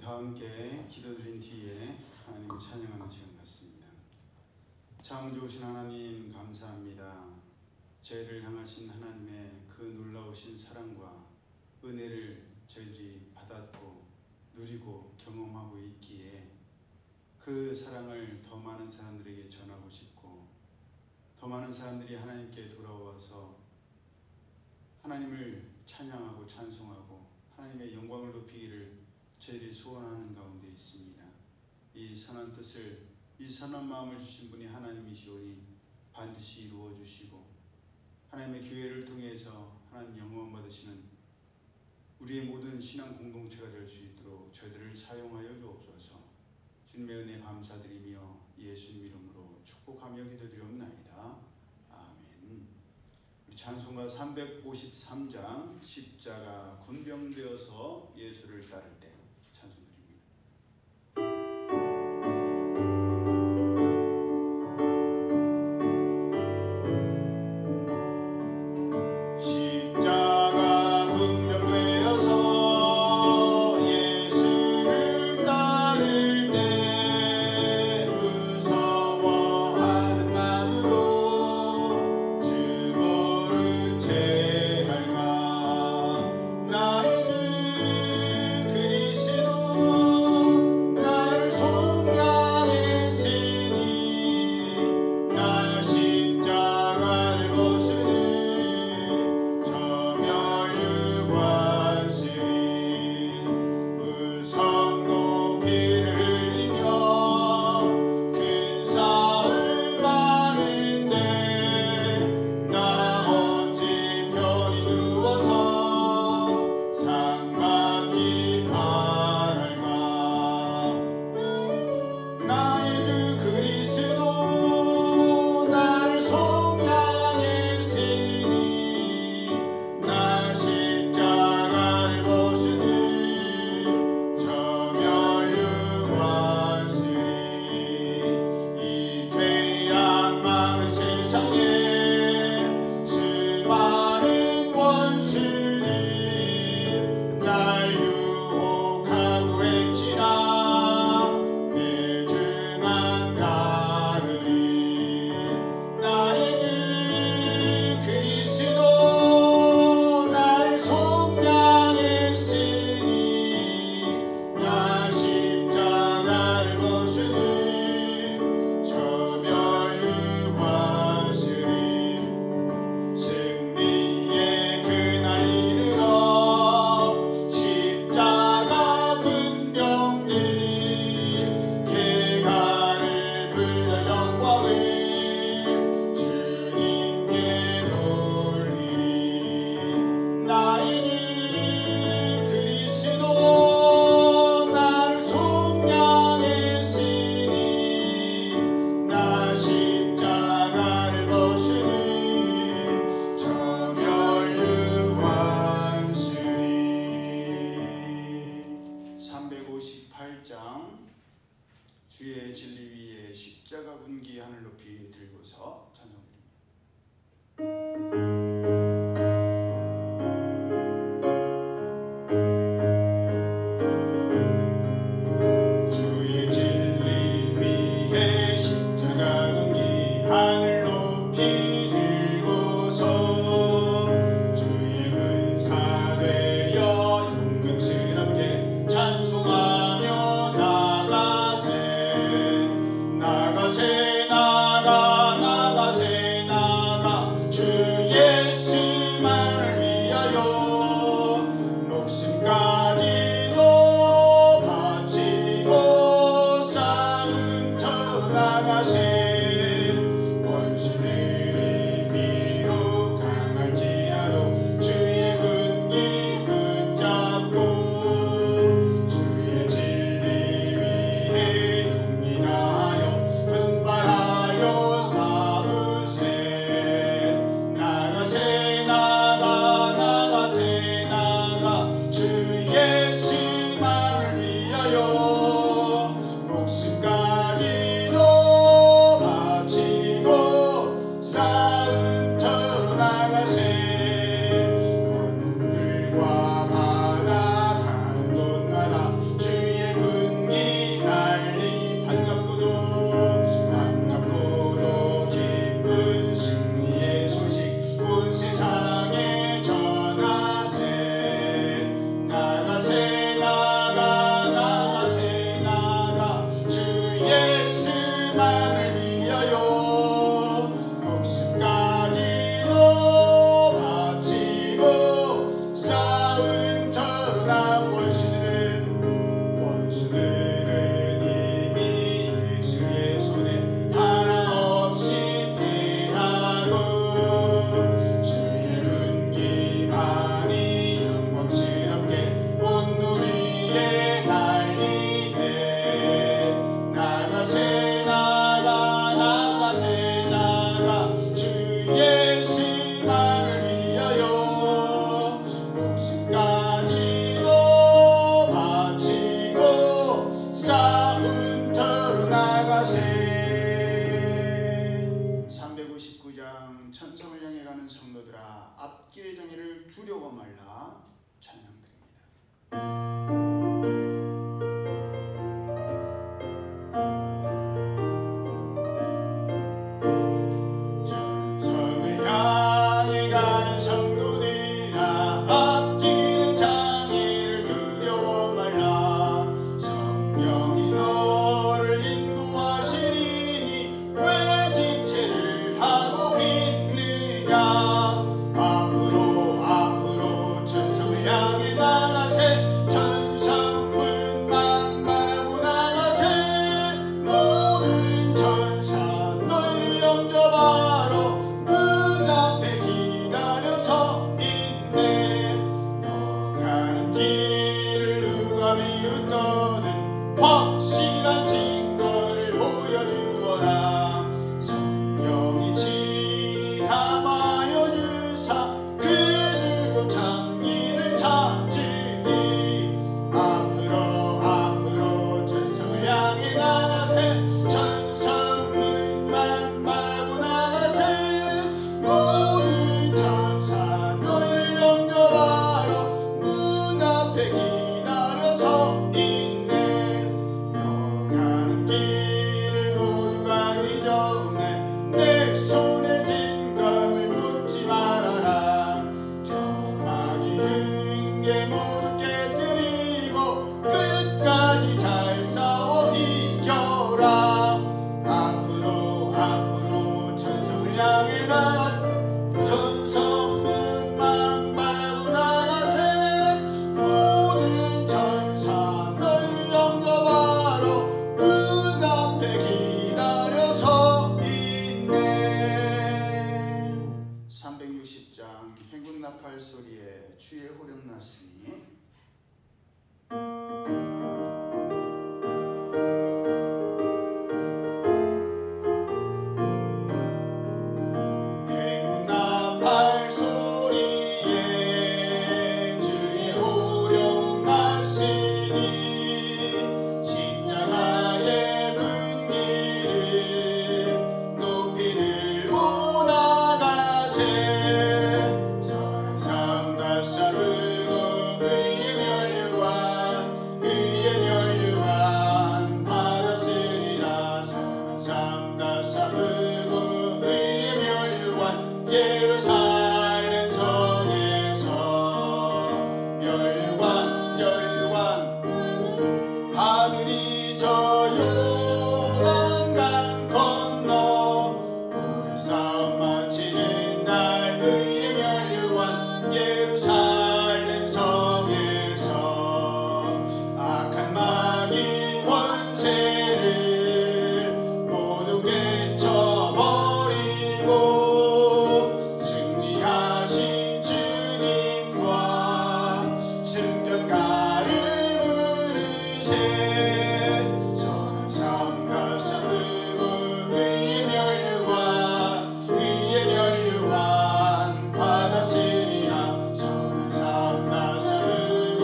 다 함께 기도드린 뒤에 하나님을 찬양하는 시간 같습니다. 참 좋으신 하나님 감사합니다. 저희를 향하신 하나님의 그 놀라우신 사랑과 은혜를 저희들이 받았고 누리고 경험하고 있기에 그 사랑을 더 많은 사람들에게 전하고 싶고 더 많은 사람들이 하나님께 돌아와서 하나님을 찬양하고 찬송하고 하나님의 영광을 높이기를 저희들이 소원하는 가운데 있습니다. 이 선한 뜻을, 이 선한 마음을 주신 분이 하나님이시오니 반드시 이루어 주시고 하나님의 교회를 통해서 하나님 영광 받으시는 우리의 모든 신앙 공동체가 될 수 있도록 저희들을 사용하여 주옵소서. 주님의 은혜 감사드리며 예수님 이름으로 축복하며 기도드리옵나이다. 아멘. 우리 찬송가 353장 십자가 군병되어서 예수를 따를 때 찬송드립니다. 주의 진리 위에 십자가 군기 하늘 높이 들고서 찬송드립니다. 나가세 나가 나가세 나가 주의 십자가를 두려워 말라. 찬양드립니다. 전성을 향해 가는 성도들아, 앞길의 장애를 두려워 말라. 성령이 너를 인도하시리니 왜 지체를 하고 있느냐. 앞으로 전성을 향해 나가세. 천성문만 바라보 나가세. 모든 천사 너희를 영접하러 문 앞에 기다려 서 있네. 너 가는 길을 누가 비웃거든 확실한 증거를 보여주어라. 성령이 친히 감하여 주사 그들도 참기를 찾으리. 앞으로 전성을 향해 나가세. 천성문만 바라보 나가세. 모든 천사 너희를 영접하러 문 앞에 기다려 서 있네. 너 가는 길을 모두가 의젓네. 내 손에 든 검을 굽지 말아라. 저 마귀 흉계 모두 깨뜨리고 끝까지 잘 싸워 이겨라. 앞으로 전성을 향해 나가세. 천성문만 바라보 나가세. 모든 천사 너희를 영접하러 문 앞에 기다려 서 있네. 360장 행군 나팔 소리에 주의 호령 났으니 행군 나팔 소리에 주의 호령 났으니 십자가의 분기를 높이 들고 나가세. 선한 삶 다싸르고 의의 멸류관 받았으리라. 선한 삶 다싸르고 의의 멸류관 예루살렘 성에서 멸류관 하늘이 저 요단강 건너 우리 싸움 마치는 날 의의 멸류관 예루살렘 성에서 악한 마귀 권세를 모두 깨쳐버리고 승리하신 주님과 승전가를 부르세. 선한 삶 다스리고 의의 멸류관 받았으리라. 선한 삶 다스리고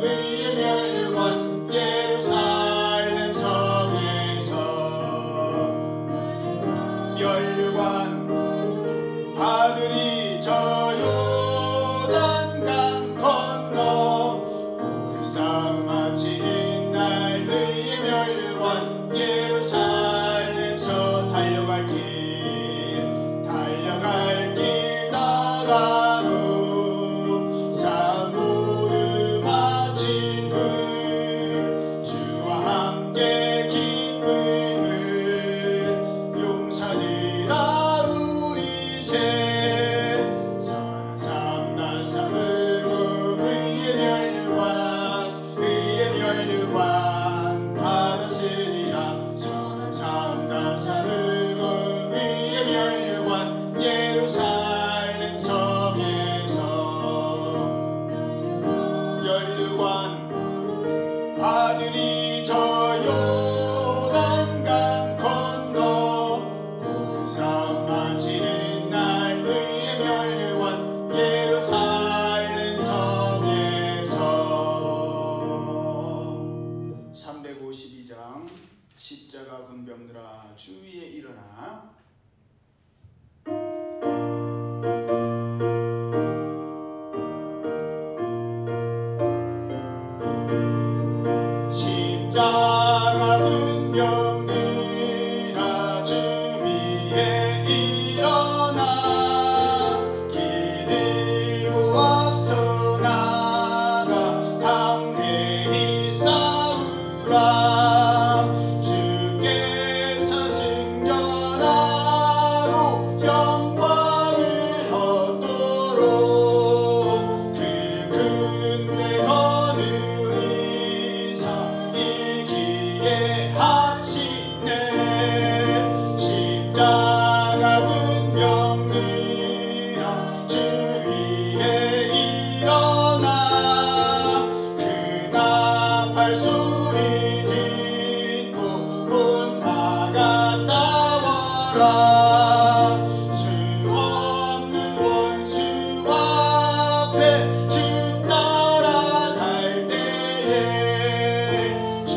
의의 멸류관 예루살렘 성에서 멸류관 하늘이 저 요단강 건너 우리 싸움 마치는 날 의의 멸류관 예루살렘서 달려갈 길 나가고 싸움 모두 마친 후 주와 함께 기쁨을 용사들아 우리 새. 선한 삶 다스리고 의의 멸류관 받았으리라. 선한 삶 다스리고 의의 멸류관 예루살렘 성에서 멸류관 하늘이 저 요단강 건너 우리 싸움 마치는 날 의의 멸류관 예루살렘 성에서 352장 십자가 군병들아 주위에 일어나. 십자가 은병들아 주 위에 일어나 길 들고 앞서 나가 담대히 싸우라 주께서 승전하고 영광을 얻도록 그 큰 배 거느리사 이기게 하시네 십자가 은병들아 주 위에 일어나 그 나팔 소리 듣고 곧 나가 싸워라 주 없는 원수 앞에 주 따라갈 때에 주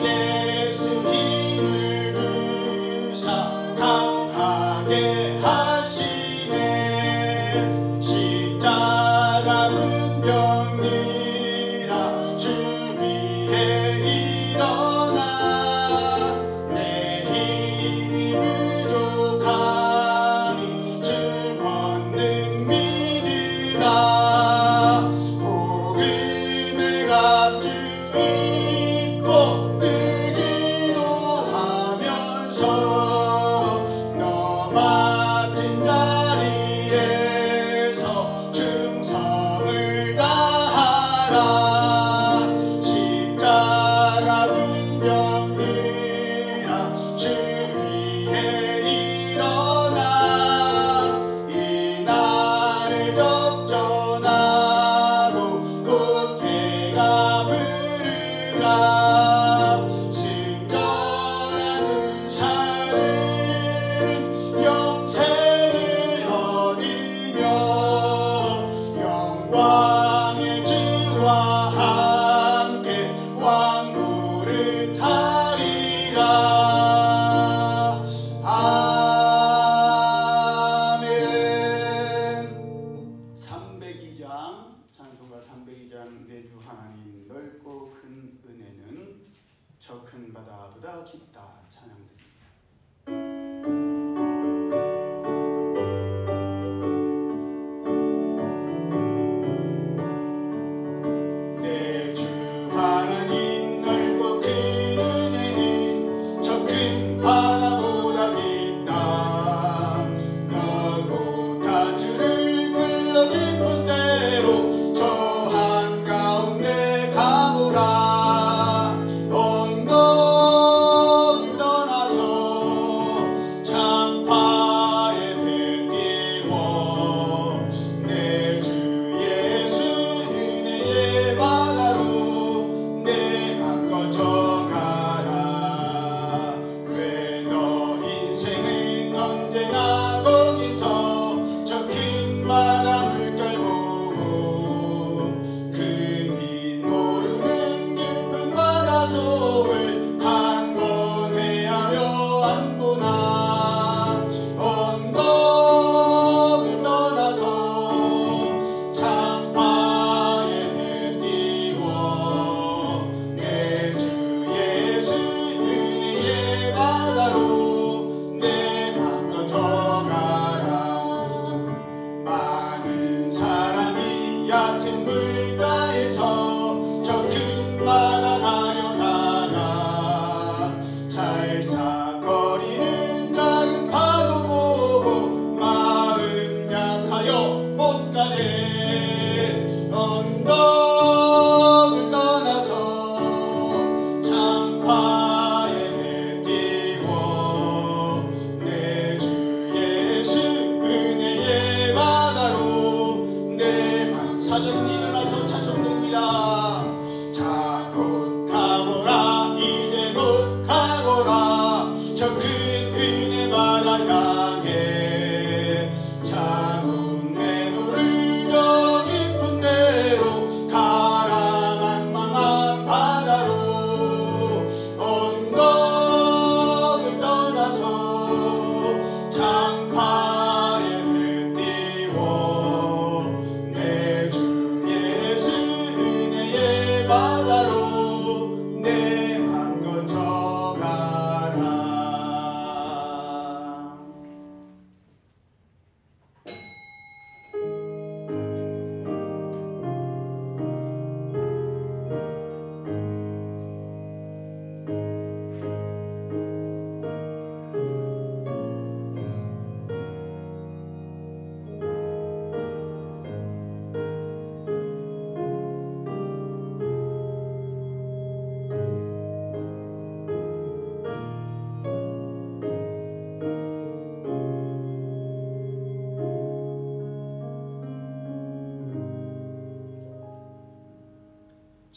예수 힘을 주사 강하게 하시네 십자가 은병들아 주 위에 일어나 내 힘이 부족하니 주 권능 믿으라 복음의 갑주 입고 늘 기도하면서 너 맡은 자리에서 충성을 다하라 십자가 은병들아 주 위에 일어나 이 날을 접전하고 곧해가 부르라 승전하는 삶은 영생을 얻으며 영광의 주와 함께 왕노릇하리라 아멘 302장 찬송가 302장 내 주 하나님 넓고 큰 은혜는 저 큰 바다보다 깊다 찬양드립니다. 내 주 하나님 넓고 큰 은혜는 저 큰 바다보다 깊다 너고 다 주를 끌러 깊은 대로 저 한가운데 가보라 언덕을 떠나서 참파에 배 띄워 내 주 예수 은혜의 바다로 내 맘껏 정하라 왜 너 인생은 언제나 거기서 저 큰 바다 물결 보고 그빛 모르는 깊은 바다 속을 한 번 헤아려 안 보나 언덕을 떠나서 참파에 배 띄워 내 주 예수 은혜의 바다로 내 맘껏 정하라 많은 사람이 얕은 물가에서 저 큰 바다 가려다가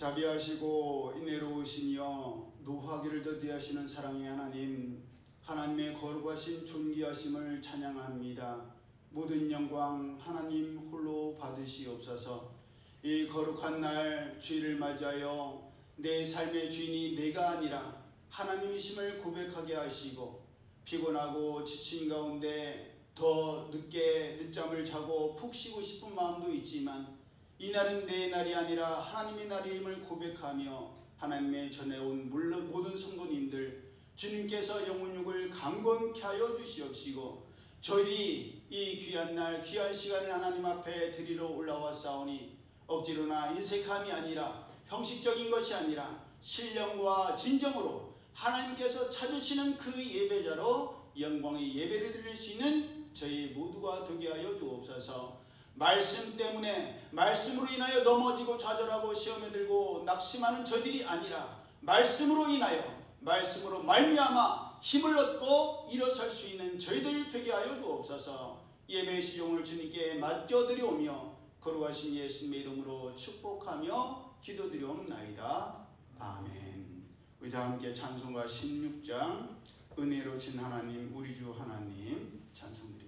자비하시고 인애로우시며 노하기를 더디하시는 사랑의 하나님, 하나님의 거룩하신 존귀하심을 찬양합니다. 모든 영광 하나님 홀로 받으시옵소서. 이 거룩한 날 주일을 맞이하여 내 삶의 주인이 내가 아니라 하나님이심을 고백하게 하시고, 피곤하고 지친 가운데 더 늦잠을 자고 푹 쉬고 싶은 마음도 있지만 이 날은 내 날이 아니라 하나님의 날임을 고백하며 하나님의 전해온 모든 성도님들, 주님께서 영혼육을 강건케 하여 주시옵시고, 저희들이 이 귀한 날 귀한 시간을 하나님 앞에 드리러 올라왔사오니 억지로나 인색함이 아니라 형식적인 것이 아니라 신령과 진정으로 하나님께서 찾으시는 그 예배자로 영광의 예배를 드릴 수 있는 저희 모두가 되게 하여 주옵소서. 말씀 때문에, 말씀으로 인하여 넘어지고 좌절하고 시험에 들고 낙심하는 저희들이 아니라 말씀으로 인하여, 말씀으로 말미암아 힘을 얻고 일어설 수 있는 저희들 되게 하여 주옵소서. 예배의 시종을 주님께 맡겨드리오며 거룩하신 예수님의 이름으로 축복하며 기도드리옵나이다. 아멘. 우리 다 함께 찬송가 16장 은혜로우신 하나님 우리 주 하나님 찬송드립니다.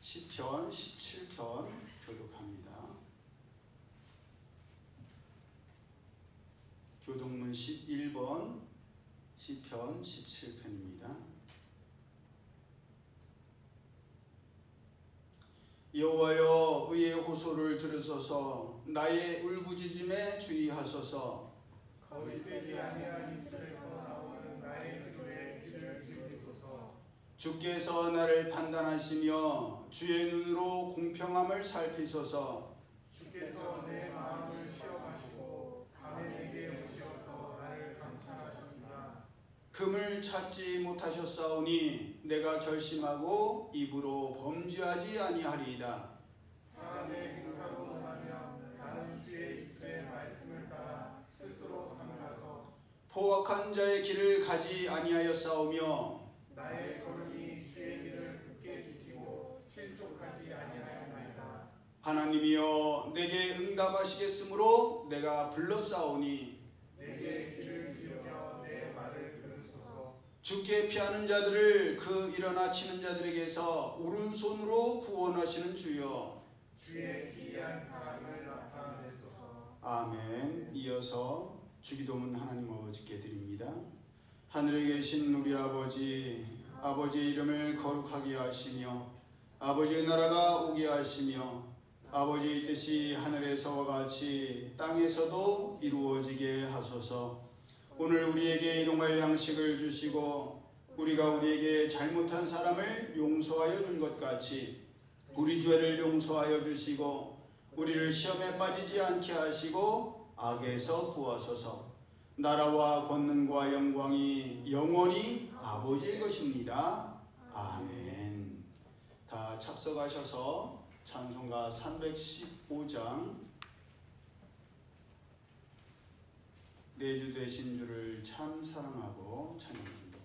시편 17편 교독합니다. 교독문 11번 시편 17편입니다. 여호와여 의의 호소를 들으소서. 나의 울부짖음에 주의하소서. 거짓되지 아니한 입술에서 나오는 나의 기도에 귀를 기울이소서. 주께서 나를 판단하시며 주의 눈으로 공평함을 살피소서. 주께서 내 마음을 시험하시고 밤에 내게 오시어서 나를 감찰하셨으나 금을 찾지 못하셨사오니 내가 결심하고 입으로 범죄하지 아니하리이다. 사람의 행사로 논하면 나는 주의 입술의 말씀을 따라 스스로 삼가서 포악한 자의 길을 가지 아니하였사오며 나의 걸음이 주의 길을 굳게 지키고 실족하지 아니하였나이다. 하나님이여 내게 응답하시겠으므로 내가 불렀사오니 내게 귀를 기울여 내 말을 들으소서. 주께 피하는 자들을 그 일어나 치는 자들에게서 오른손으로 구원하시는 주여 주의 기이한 사랑을 나타내소서. 아멘. 이어서 주기도문 하나님 아버지께 드립니다. 하늘에 계신 우리 아버지, 아버지의 이름을 거룩하게 하시며 아버지의 나라가 오게 하시며 아버지의 뜻이 하늘에서와 같이 땅에서도 이루어지게 하소서. 오늘 우리에게 일용할 양식을 주시고 우리가 우리에게 잘못한 사람을 용서하여 준 것 같이 우리 죄를 용서하여 주시고 우리를 시험에 빠지지 않게 하시고 악에서 구하소서. 나라와 권능과 영광이 영원히 아버지의 것입니다. 아멘. 다 착석하셔서 찬송가 315장 내 주 되신 주를 참 사랑하고 찬양합니다.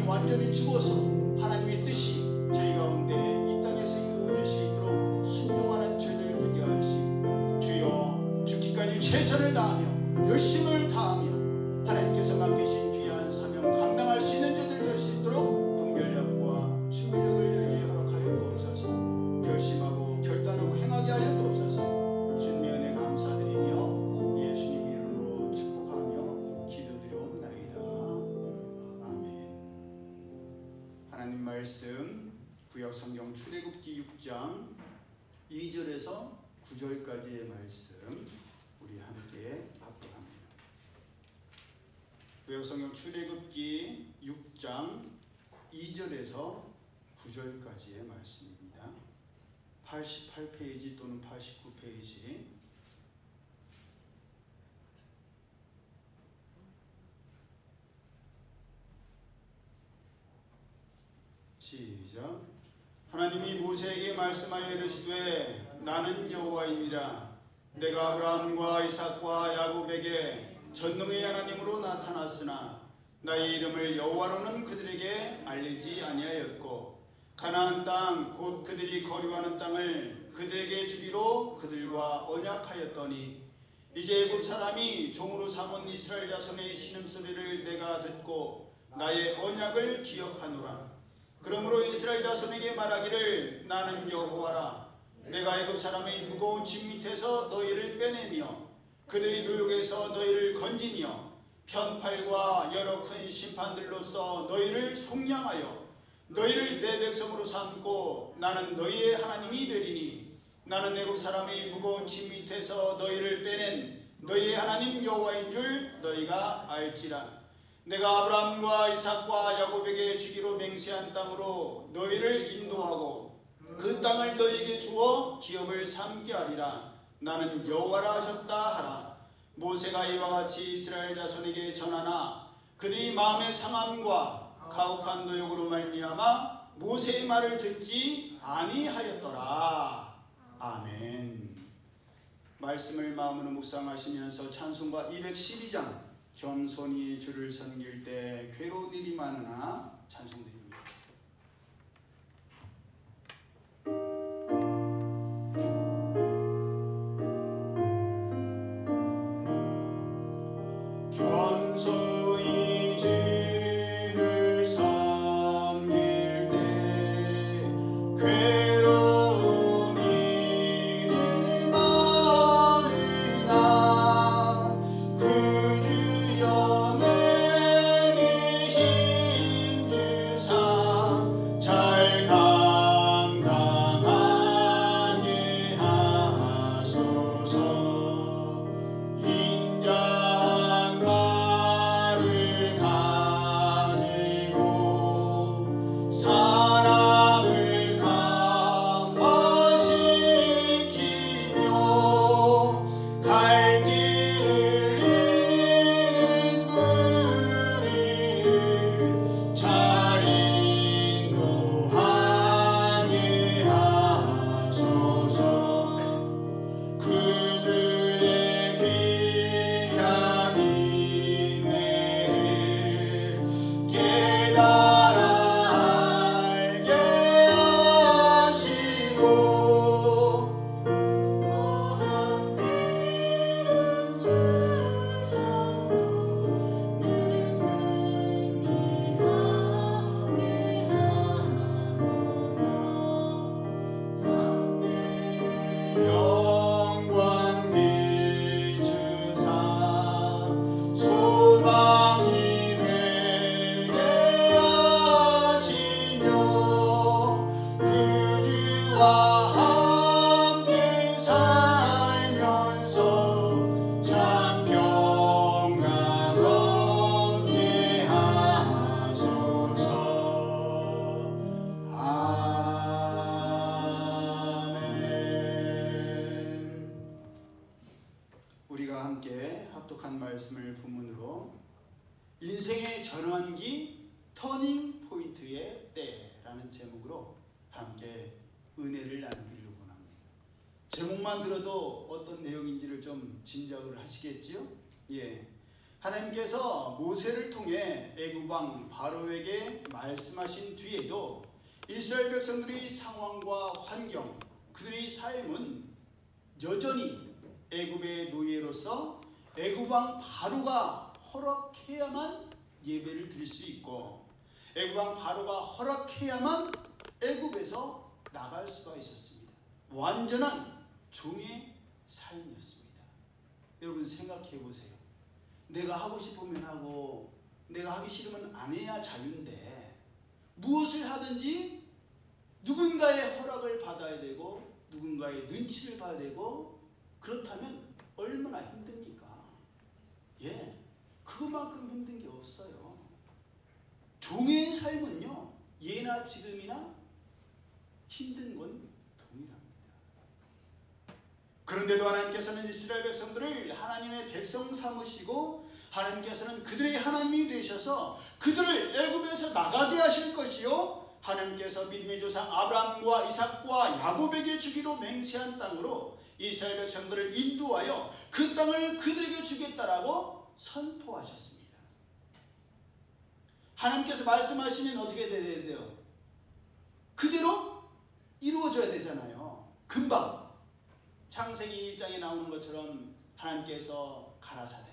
완전히 죽어서 하나님의 뜻이 저희 가운데 이 땅에서 이루어지시도록 순종하는 저희들 되게 하시고 주여 죽기까지 최선을 다하며 열심을 다하며 하나님께서 맡기신 귀한 사명 감당할 수 있는 저희들 될 수 있도록 분별력과 준비력을 저에게 허락하여 주옵소서. 결심하고 결단하고 행하게 하여 주옵소서. 주님의 은혜 감사드리며 예수님 이름으로 축복하며 기도드리옵나이다. 아멘. 하나님 말씀 구약성경 출애굽기 6장 2절에서 9절까지의 말씀 우리 함께 합독합니다. 구약성경 출애굽기 6장 2절에서 9절까지의 말씀입니다. 88페이지 또는 89페이지. 시작. 하나님이 모세에게 말씀하여 이르시되 나는 여호와이니라. 내가 아브라함과 이삭과 야곱에게 전능의 하나님으로 나타났으나 나의 이름을 여호와로는 그들에게 알리지 아니하였고 가나안 땅 곧 그들이 거류하는 땅을 그들에게 주기로 그들과 언약하였더니 이제 애굽 사람이 종으로 삼은 이스라엘 자손의 신음소리를 내가 듣고 나의 언약을 기억하노라. 그러므로 이스라엘 자손에게 말하기를 나는 여호와라. 내가 애굽 사람의 무거운 짐 밑에서 너희를 빼내며 그들이 노역에서 너희를 건지며 편팔과 여러 큰 심판들로서 너희를 속량하여 너희를 내 백성으로 삼고 나는 너희의 하나님이 되리니 나는 애굽 사람의 무거운 짐 밑에서 너희를 빼낸 너희의 하나님 여호와인 줄 너희가 알지라. 내가 아브라함과 이삭과 야곱에게 주기로 맹세한 땅으로 너희를 인도하고 그 땅을 너희에게 주어 기업을 삼게 하리라. 나는 여호와라 하셨다 하라. 모세가 이와 같이 이스라엘 자손에게 전하나 그들이 마음의 상함과 가혹한 노역으로 말미암아 모세의 말을 듣지 아니하였더라. 아멘. 말씀을 마음으로 묵상하시면서 찬송가 212장 겸손히 주를 섬길 때 괴로운 일이 많으나 찬송드립니다. 겸손히 주를 섬길 때 괴로운 일이 많으나 그 주여 내게 힘 주사 잘 감당하게 하소서. 인자한 말을 가지고 사람을 감화시키며 갈 길을 잃은 무리를 잘 인도하게 하소서. 그들의 귀한 인내를 깨달아 알게 하시고 고한 이름 주셔서 늘 승리하게 하소서. 참내 영광 비추사 소망이 되게 하시며 그 주와 함께 살면서 참 평강 얻게 하소서. 아멘. 우리가 함께 합독한 말씀을 본문으로 인생의 전환기 터닝 포인트의 때라는 제목으로 함께 은혜를 나누기를 원합니다. 제목만 들어도 어떤 내용인지를 좀 짐작을 하시겠지요? 예. 하나님께서 모세를 통해 애굽 왕 바로에게 말씀하신 뒤에도 이스라엘 백성들의 상황과 환경, 그들의 삶은 여전히 애굽의 노예로서 애굽 왕 바로가 허락해야만 예배를 드릴 수 있고 애굽 왕 바로가 허락해야만 애굽에서 나갈 수가 있었습니다. 완전한 종의 삶이었습니다. 여러분 생각해 보세요. 내가 하고 싶으면 하고 내가 하기 싫으면 안 해야 자유인데 무엇을 하든지 누군가의 허락을 받아야 되고 누군가의 눈치를 봐야 되고 그렇다면 얼마나 힘듭니까? 예, 그 그만큼 힘든 게 없어요. 종의 삶은요, 예나 지금이나 힘든 건 동일합니다. 그런데도 하나님께서는 이스라엘 백성들을 하나님의 백성 삼으시고 하나님께서는 그들의 하나님이 되셔서 그들을 애굽에서 나가게 하실 것이요, 하나님께서 믿음의 조상 아브라함과 이삭과 야곱에게 주기로 맹세한 땅으로 이스라엘 백성들을 인도하여 그 땅을 그들에게 주겠다라고 선포하셨습니다. 하나님께서 말씀하시면 어떻게 돼야 돼요? 그대로 이루어져야 되잖아요. 금방 창세기 1장에 나오는 것처럼 하나님께서 가라사대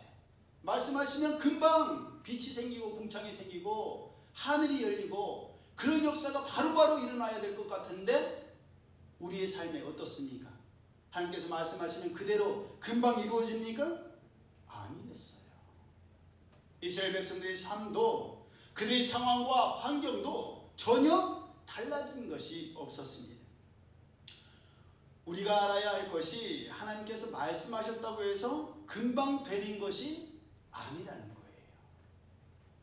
말씀하시면 금방 빛이 생기고 궁창이 생기고 하늘이 열리고 그런 역사가 바로바로 일어나야 될 것 같은데 우리의 삶에 어떻습니까? 하나님께서 말씀하시면 그대로 금방 이루어집니까? 아니었어요. 이스라엘 백성들의 삶도 그들의 상황과 환경도 전혀 달라진 것이 없었습니다. 우리가 알아야 할 것이 하나님께서 말씀하셨다고 해서 금방 되는 것이 아니라는 거예요.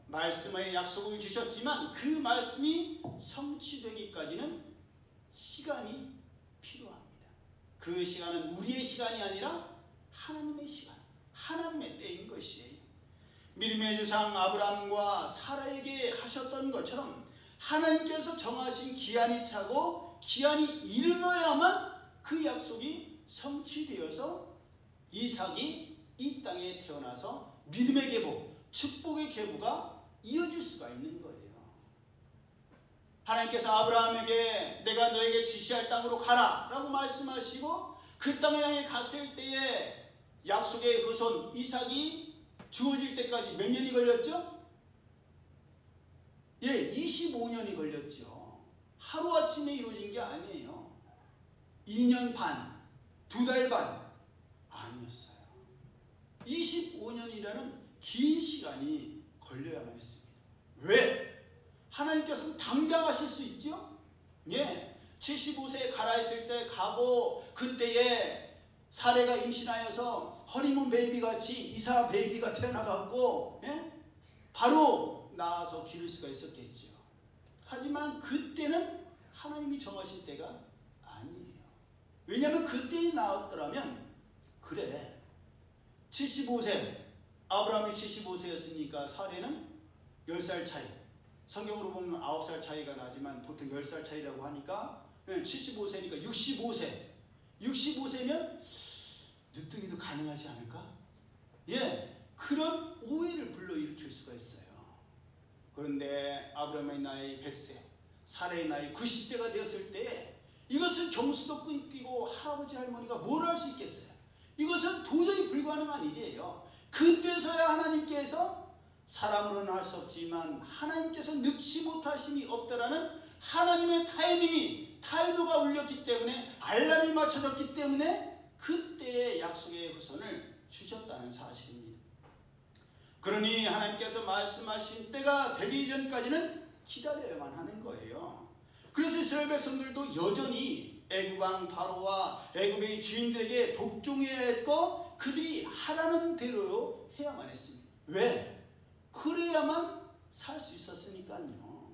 말씀의 약속을 주셨지만 그 말씀이 성취되기까지는 시간이 필요합니다. 그 시간은 우리의 시간이 아니라 하나님의 시간, 하나님의 때인 것이에요. 믿음의 조상 아브라함과 사라에게 하셨던 것처럼 하나님께서 정하신 기한이 차고 기한이 이르러야만 그 약속이 성취되어서 이삭이 이 땅에 태어나서 믿음의 계보, 축복의 계보가 이어질 수가 있는 거예요. 하나님께서 아브라함에게 내가 너에게 지시할 땅으로 가라 라고 말씀하시고 그 땅을 향해 갔을 때에 약속의 후손 이삭이 주어질 때까지 몇 년이 걸렸죠? 예, 25년이 걸렸죠. 하루아침에 이루어진 게 아니에요. 2년 반, 2달 반 아니었어요. 25년이라는 긴 시간이 걸려야만 했습니다. 왜? 하나님께서는 당장 하실 수 있죠? 예, 75세에 가라 했을 때 가고 그때에 사례가 임신하여서 허니문 베이비 같이 이사 베이비가 태어나갖고 예? 바로 낳아서 기를 수가 있었겠죠. 하지만 그때는 하나님이 정하신 때가 아니에요. 왜냐하면 그때 낳았더라면 그래 75세 아브라함이 75세였으니까 사례는 10살 차이, 성경으로 보면 9살 차이가 나지만 보통 10살 차이라고 하니까 75세니까 65세면 늦둥이도 가능하지 않을까? 예, 그런 오해를 불러일으킬 수가 있어요. 그런데 아브라함의 나이 100세, 사례의 나이 90세가 되었을 때 이것은 경수도 끊기고 할아버지 할머니가 뭘 할 수 있겠어요? 이것은 도저히 불가능한 일이에요. 그때서야 하나님께서 사람으로는 할 수 없지만 하나님께서 늙지 못하심이 없다라는 하나님의 타이머가 울렸기 때문에 알람이 맞춰졌기 때문에 그때의 약속의 후손을 주셨다는 사실입니다. 그러니 하나님께서 말씀하신 때가 되기 이전까지는 기다려야만 하는 거예요. 그래서 이스라엘 백성들도 여전히 애굽왕 바로와 애굽의 주인들에게 복종해야 했고 그들이 하라는 대로 해야만 했습니다. 왜? 그래야만 살 수 있었으니까요.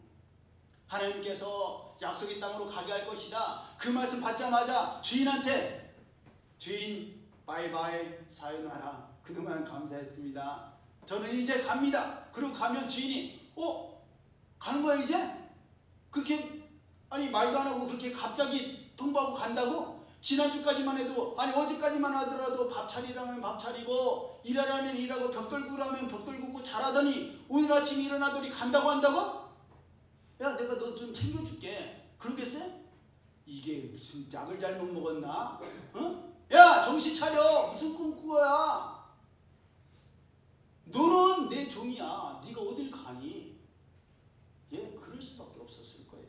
하나님께서 약속의 땅으로 가게 할 것이다. 그 말씀 받자마자 주인한테 주인 바이바이 사요나라 그동안 감사했습니다. 저는 이제 갑니다. 그리고 가면 주인이 가는 거야 이제? 그렇게 아니 말도 안 하고 그렇게 갑자기 통보하고 간다고? 지난주까지만 해도 아니 어제까지만 하더라도 밥 차리라면 밥 차리고 일하라면 일하고 벽돌 구라면 벽돌 굽고 잘하더니 오늘 아침 일어나더니 간다고 한다고? 야 내가 너 좀 챙겨줄게. 그러겠어요? 이게 무슨 약을 잘못 먹었나? 어? 야 정신 차려. 무슨 꿈꾸어야. 너는 내 종이야. 네가 어딜 가니? 예, 그럴 수밖에 없었을 거예요.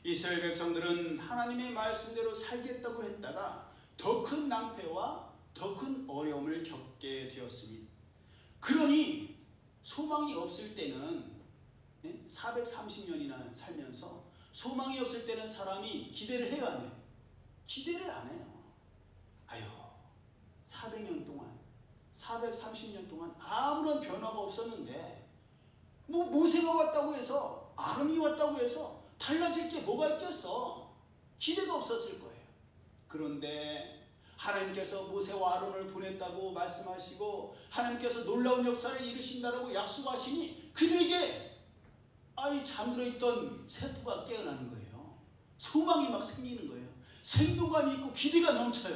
이스라엘 백성들은 하나님의 말씀대로 살겠다고 했다가 더 큰 낭패와 더 큰 어려움을 겪게 되었습니다. 그러니 소망이 없을 때는 430년이나 살면서 소망이 없을 때는 사람이 기대를 해요 안 해요? 기대를 안 해요. 아유 400년 동안 430년 동안 아무런 변화가 없었는데 뭐 모세가 왔다고 해서 아론이 왔다고 해서 달라질 게 뭐가 있겠어? 기대가 없었을 거예요. 그런데 하나님께서 모세와 아론을 보냈다고 말씀하시고 하나님께서 놀라운 역사를 이루신다라고 약속하시니 그들에게 잠들어 있던 세포가 깨어나는 거예요. 소망이 막 생기는 거예요. 생동감이 있고 기대가 넘쳐요.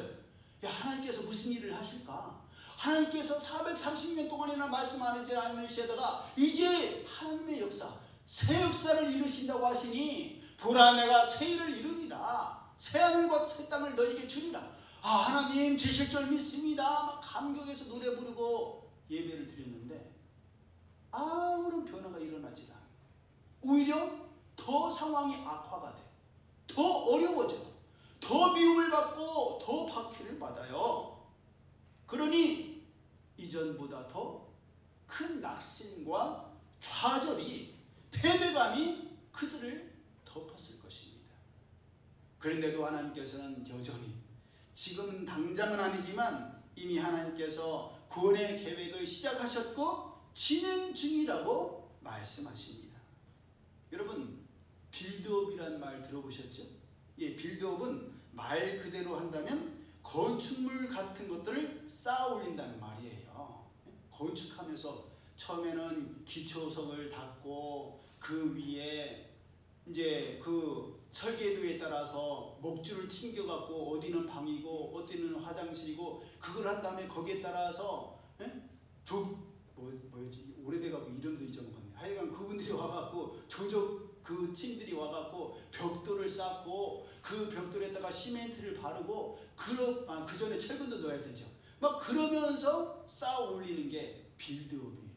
야, 하나님께서 무슨 일을 하실까? 하나님께서 430년 동안이나 말씀하지 않으시다가 이제 하나님의 역사, 새 역사를 이루신다고 하시니 보라 내가 새 일을 이루리라. 새 하늘과 새 땅을 너에게 주리라. 하나님 주실 줄 믿습니다. 막 감격해서 노래 부르고 예배를 드렸는데 아무런 변화가 일어나지 않는 거예요. 오히려 더 상황이 악화가 돼. 더 어려워져. 더 미움을 받고 더 박해를 받아요. 그러니 이전보다 더 큰 낙심과 좌절이, 패배감이 그들을 덮었을 것입니다. 그런데도 하나님께서는 여전히 지금은 당장은 아니지만 이미 하나님께서 구원의 계획을 시작하셨고 진행 중이라고 말씀하십니다. 여러분, 빌드업이라는 말 들어보셨죠? 예, 빌드업은 말 그대로 한다면 건축물 같은 것들을 쌓아 올린다는 말이에요. 건축하면서 처음에는 기초석을 닫고 그 위에 이제 그 설계도에 따라서 목줄을 튕겨갖고 어디는 방이고 어디는 화장실이고 그걸 한 다음에 거기에 따라서 뭐였지? 오래돼갖고 이름도 잊어먹었네. 하여간 그분들이 와갖고 조적 그 팀들이 와갖고 벽돌을 쌓고 그 벽돌에다가 시멘트를 바르고 그 전에 철근도 넣어야 되죠. 막 그러면서 쌓아 올리는 게 빌드업이에요.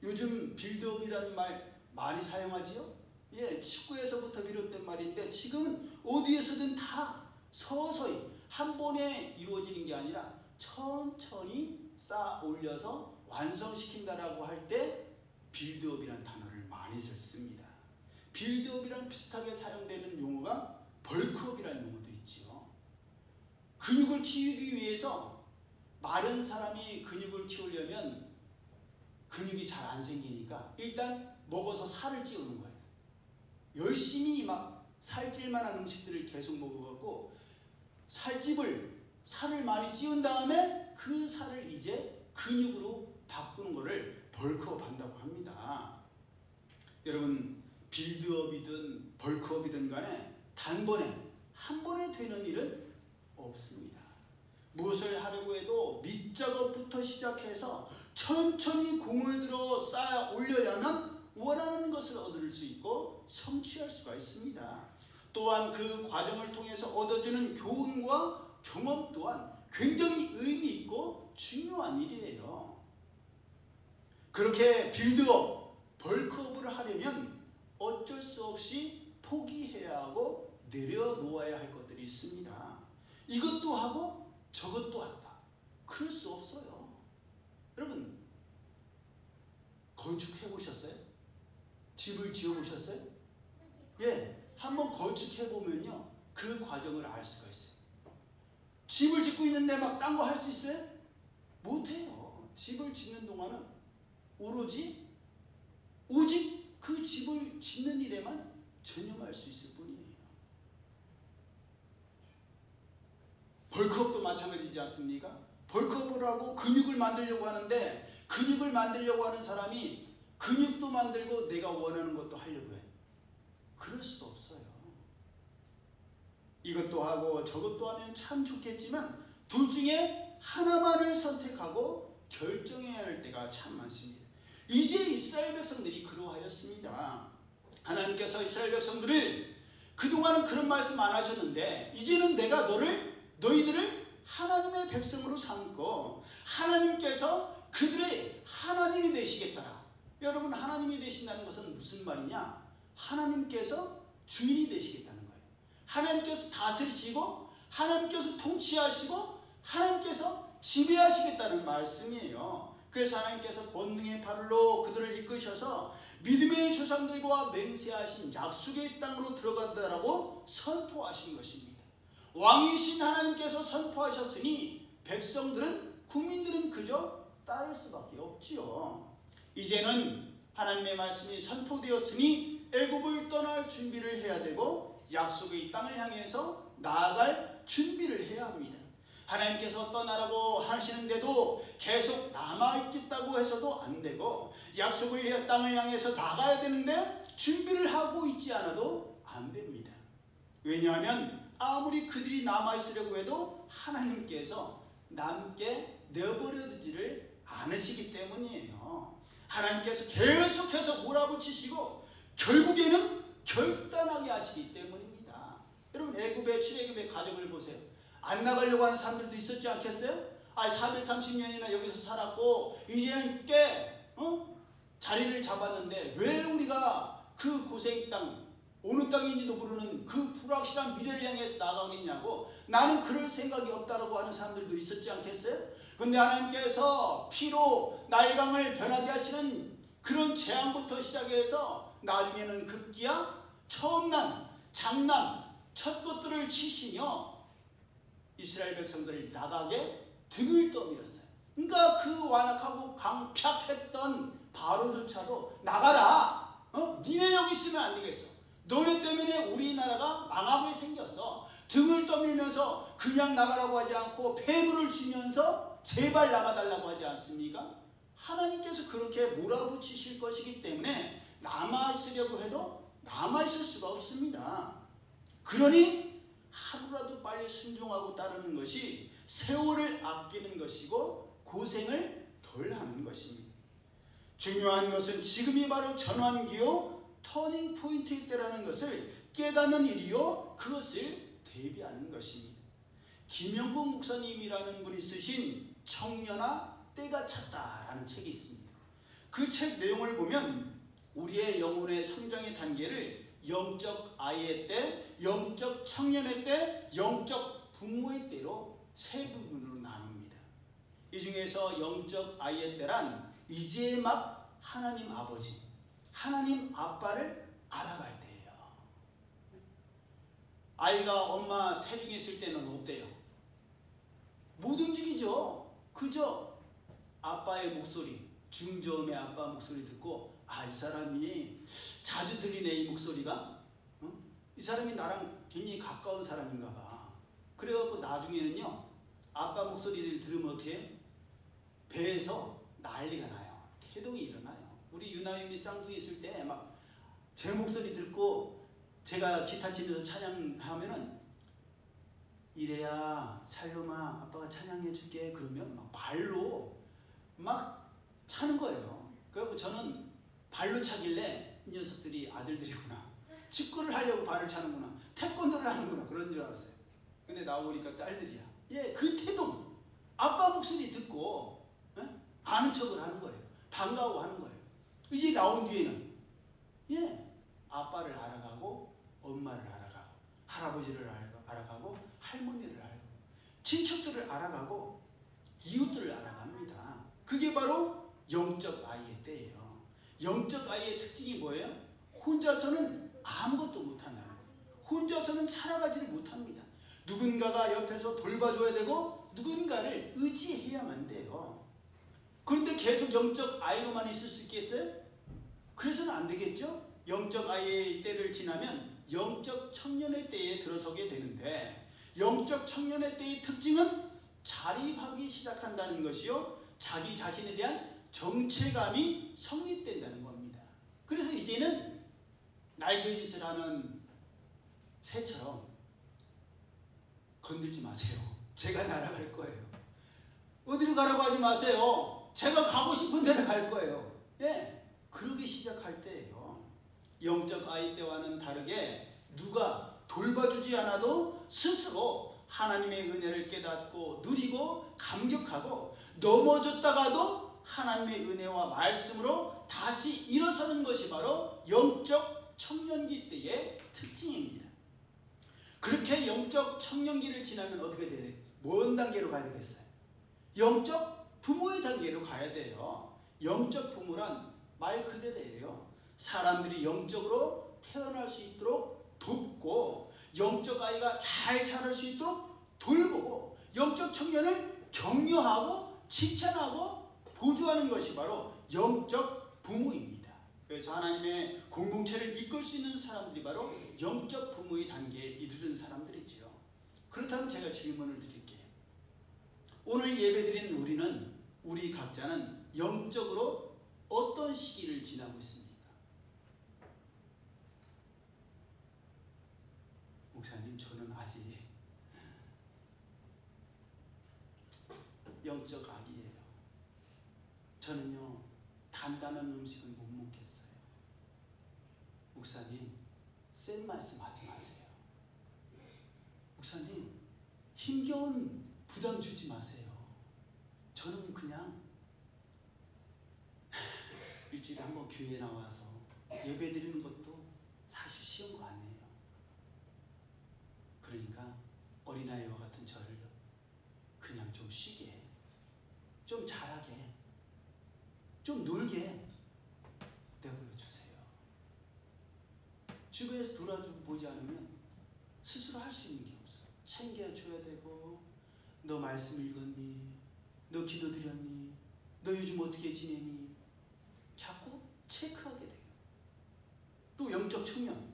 요즘 빌드업이라는 말 많이 사용하지요? 예, 축구에서부터 비롯된 말인데 지금은 어디에서든 다 서서히 한 번에 이루어지는 게 아니라 천천히 쌓아 올려서 완성시킨다라고 할 때 빌드업이라는 단어를 많이 썼습니다. 빌드업이랑 비슷하게 사용되는 용어가 벌크업이라는 용어도 있지요. 근육을 키우기 위해서 마른 사람이 근육을 키우려면 근육이 잘 안 생기니까 일단 먹어서 살을 찌우는 거예요. 열심히 막 살찔 만한 음식들을 계속 먹어갖고 살을 많이 찌운 다음에 그 살을 이제 근육으로 바꾸는 거를 벌크업 한다고 합니다. 여러분, 빌드업이든 벌크업이든 간에 단번에 한 번에 되는 일은 없습니다. 무엇을 하려고 해도 밑작업부터 시작해서 천천히 공을 들어 쌓아 올려야만 원하는 것을 얻을 수 있고 성취할 수가 있습니다. 또한 그 과정을 통해서 얻어지는 교훈과 경험 또한 굉장히 의미 있고 중요한 일이에요. 그렇게 빌드업, 벌크업을 하려면 어쩔 수 없이 포기해야 하고 내려놓아야 할 것들이 있습니다. 이것도 하고 저것도 한다. 그럴 수 없어요. 여러분, 건축해 보셨어요? 집을 지어 보셨어요? 예, 한번 건축해 보면요, 그 과정을 알 수가 있어요. 집을 짓고 있는데 막 딴 거 할 수 있어요? 못해요. 집을 짓는 동안은 오직 그 집을 짓는 일에만 전념할 수 있을 뿐이에요. 벌크업도 마찬가지지 않습니까? 벌크업을 하고 근육을 만들려고 하는데 근육을 만들려고 하는 사람이 근육도 만들고 내가 원하는 것도 하려고 해. 그럴 수도 없어요. 이것도 하고 저것도 하면 참 좋겠지만 둘 중에 하나만을 선택하고 결정해야 할 때가 참 많습니다. 이제 이스라엘 백성들이 그러하였습니다. 하나님께서 이스라엘 백성들을 그동안은 그런 말씀 안 하셨는데 이제는 내가 너희들을 하나님의 백성으로 삼고 하나님께서 그들의 하나님이 되시겠더라. 여러분, 하나님이 되신다는 것은 무슨 말이냐? 하나님께서 주인이 되시겠다는 거예요. 하나님께서 다스리시고 하나님께서 통치하시고 하나님께서 지배하시겠다는 말씀이에요. 그래서 하나님께서 권능의 팔로 그들을 이끄셔서 믿음의 조상들과 맹세하신 약속의 땅으로 들어간다라고 선포하신 것입니다. 왕이신 하나님께서 선포하셨으니 백성들은, 국민들은 그저 따를 수밖에 없지요. 이제는 하나님의 말씀이 선포되었으니 애굽을 떠날 준비를 해야 되고 약속의 땅을 향해서 나아갈 준비를 해야 합니다. 하나님께서 떠나라고 하시는데도 계속 남아있겠다고 해서도 안 되고, 약속을 땅을 향해서 나가야 되는데 준비를 하고 있지 않아도 안 됩니다. 왜냐하면 아무리 그들이 남아있으려고 해도 하나님께서 남게 내버려두지를 않으시기 때문이에요. 하나님께서 계속해서 몰아붙이시고 결국에는 결단하게 하시기 때문입니다. 여러분, 애굽의 출애굽의 과정을 보세요. 안 나가려고 하는 사람들도 있었지 않겠어요? 430년이나 여기서 살았고 이제는 꽤 자리를 잡았는데 왜 우리가 그 고생 땅, 어느 땅인지도 모르는 그 불확실한 미래를 향해서 나가겠냐고, 나는 그럴 생각이 없다라고 하는 사람들도 있었지 않겠어요? 근데 하나님께서 피로 나일강을 변하게 하시는 그런 재앙부터 시작해서 나중에는 급기야 처음 난 장남 첫 것들을 치시며 이스라엘 백성들을 나가게 등을 떠밀었어요. 그러니까 그 완악하고 강팍했던 바로조차도 나가라. 니네 여기 있으면 안 되겠어. 너네 때문에 우리나라가 망하게 생겼어. 등을 떠밀면서 그냥 나가라고 하지 않고 폐물을 주면서 제발 나가달라고 하지 않습니까? 하나님께서 그렇게 몰아붙이실 것이기 때문에 남아있으려고 해도 남아있을 수가 없습니다. 그러니 하루라도 빨리 순종하고 따르는 것이 세월을 아끼는 것이고 고생을 덜 하는 것입니다. 중요한 것은 지금이 바로 전환기요 터닝 포인트일 때라는 것을 깨닫는 일이요 그것을 대비하는 것입니다. 김영국 목사님이라는 분이 쓰신 청년아 때가 찼다라는 책이 있습니다. 그 책 내용을 보면 우리의 영혼의 성장의 단계를 영적 아이의 때, 영적 청년의 때, 영적 부모의 때로 세 부분으로 나눕니다. 이 중에서 영적 아이의 때란 이제 막 하나님 아버지, 하나님 아빠를 알아갈 때예요. 아이가 엄마 태중에 있을 때는 어때요? 못 움직이죠. 그저 아빠의 목소리, 중저음의 아빠 목소리 듣고 이 사람이 자주 들리네, 이 목소리가. 이 사람이 나랑 굉장히 가까운 사람인가 봐. 그래갖고 나중에는요 아빠 목소리를 들으면 어떻게 해요? 배에서 난리가 나요. 태동이 일어나요. 우리 유나유미 쌍둥이 있을 때 막 제 목소리 듣고 제가 기타 치면서 찬양하면은 이래야 샬롬아 아빠가 찬양해 줄게 그러면 막 발로 막 차는 거예요. 그래갖고 저는 발로 차길래 이 녀석들이 아들들이구나, 축구를 하려고 발을 차는구나, 태권도를 하는구나 그런 줄 알았어요. 근데 나오니까 딸들이야. 그 태동, 아빠 목소리 듣고 아는 척을 하는 거예요. 반가워하는 거예요. 이제 나온 뒤에는 아빠를 알아가고 엄마를 알아가고 할아버지를 알아가고 할머니를 알아가고 친척들을 알아가고 이웃들을 알아갑니다. 그게 바로 영적 아이의 때예요. 영적 아이의 특징이 뭐예요? 혼자서는 아무것도 못한다는 거예요. 혼자서는 살아가지를 못합니다. 누군가가 옆에서 돌봐줘야 되고 누군가를 의지해야만 돼요. 그런데 계속 영적 아이로만 있을 수 있겠어요? 그래서는 안 되겠죠? 영적 아이의 때를 지나면 영적 청년의 때에 들어서게 되는데, 영적 청년의 때의 특징은 자립하기 시작한다는 것이요 자기 자신에 대한 정체감이 성립된다는 겁니다. 그래서 이제는 날개짓을 하는 새처럼 건들지 마세요. 제가 날아갈 거예요. 어디로 가라고 하지 마세요. 제가 가고 싶은 데로 갈 거예요. 그러기 시작할 때예요. 영적 아이 때와는 다르게 누가 돌봐주지 않아도 스스로 하나님의 은혜를 깨닫고 누리고 감격하고 넘어졌다가도 하나님의 은혜와 말씀으로 다시 일어서는 것이 바로 영적 청년기 때의 특징입니다. 그렇게 영적 청년기를 지나면 어떻게 돼요? 뭔 단계로 가야 되겠어요? 영적 부모의 단계로 가야 돼요. 영적 부모란 말 그대로예요. 사람들이 영적으로 태어날 수 있도록 돕고 영적 아이가 잘 자랄 수 있도록 돌보고 영적 청년을 격려하고 칭찬하고 보조하는 것이 바로 영적 부모입니다. 그래서 하나님의 공동체를 이끌 수 있는 사람들이 바로 영적 부모의 단계에 이르는 사람들이지요. 그렇다면 제가 질문을 드릴게요. 오늘 예배드린 우리 각자는 영적으로 어떤 시기를 지나고 있습니까? 목사님, 저는 아직 영적 아기예요. 저는요, 단단한 음식은 못 먹겠어요. 목사님, 센 말씀 하지 마세요. 목사님, 힘겨운 부담 주지 마세요. 저는 그냥 일주일에 한 번 교회 나와서 예배 드리는 것도 사실 쉬운 거 아니에요. 그러니까 어린아이와 같은 저를 그냥 좀 쉬게, 좀 자야게, 좀 놀게 내버려 주세요. 주변에서 돌아보지 않으면 스스로 할 수 있는 게 없어요. 챙겨줘야 되고, 너 말씀 읽었니? 너 기도드렸니? 너 요즘 어떻게 지내니? 자꾸 체크하게 돼요. 또 영적 청년,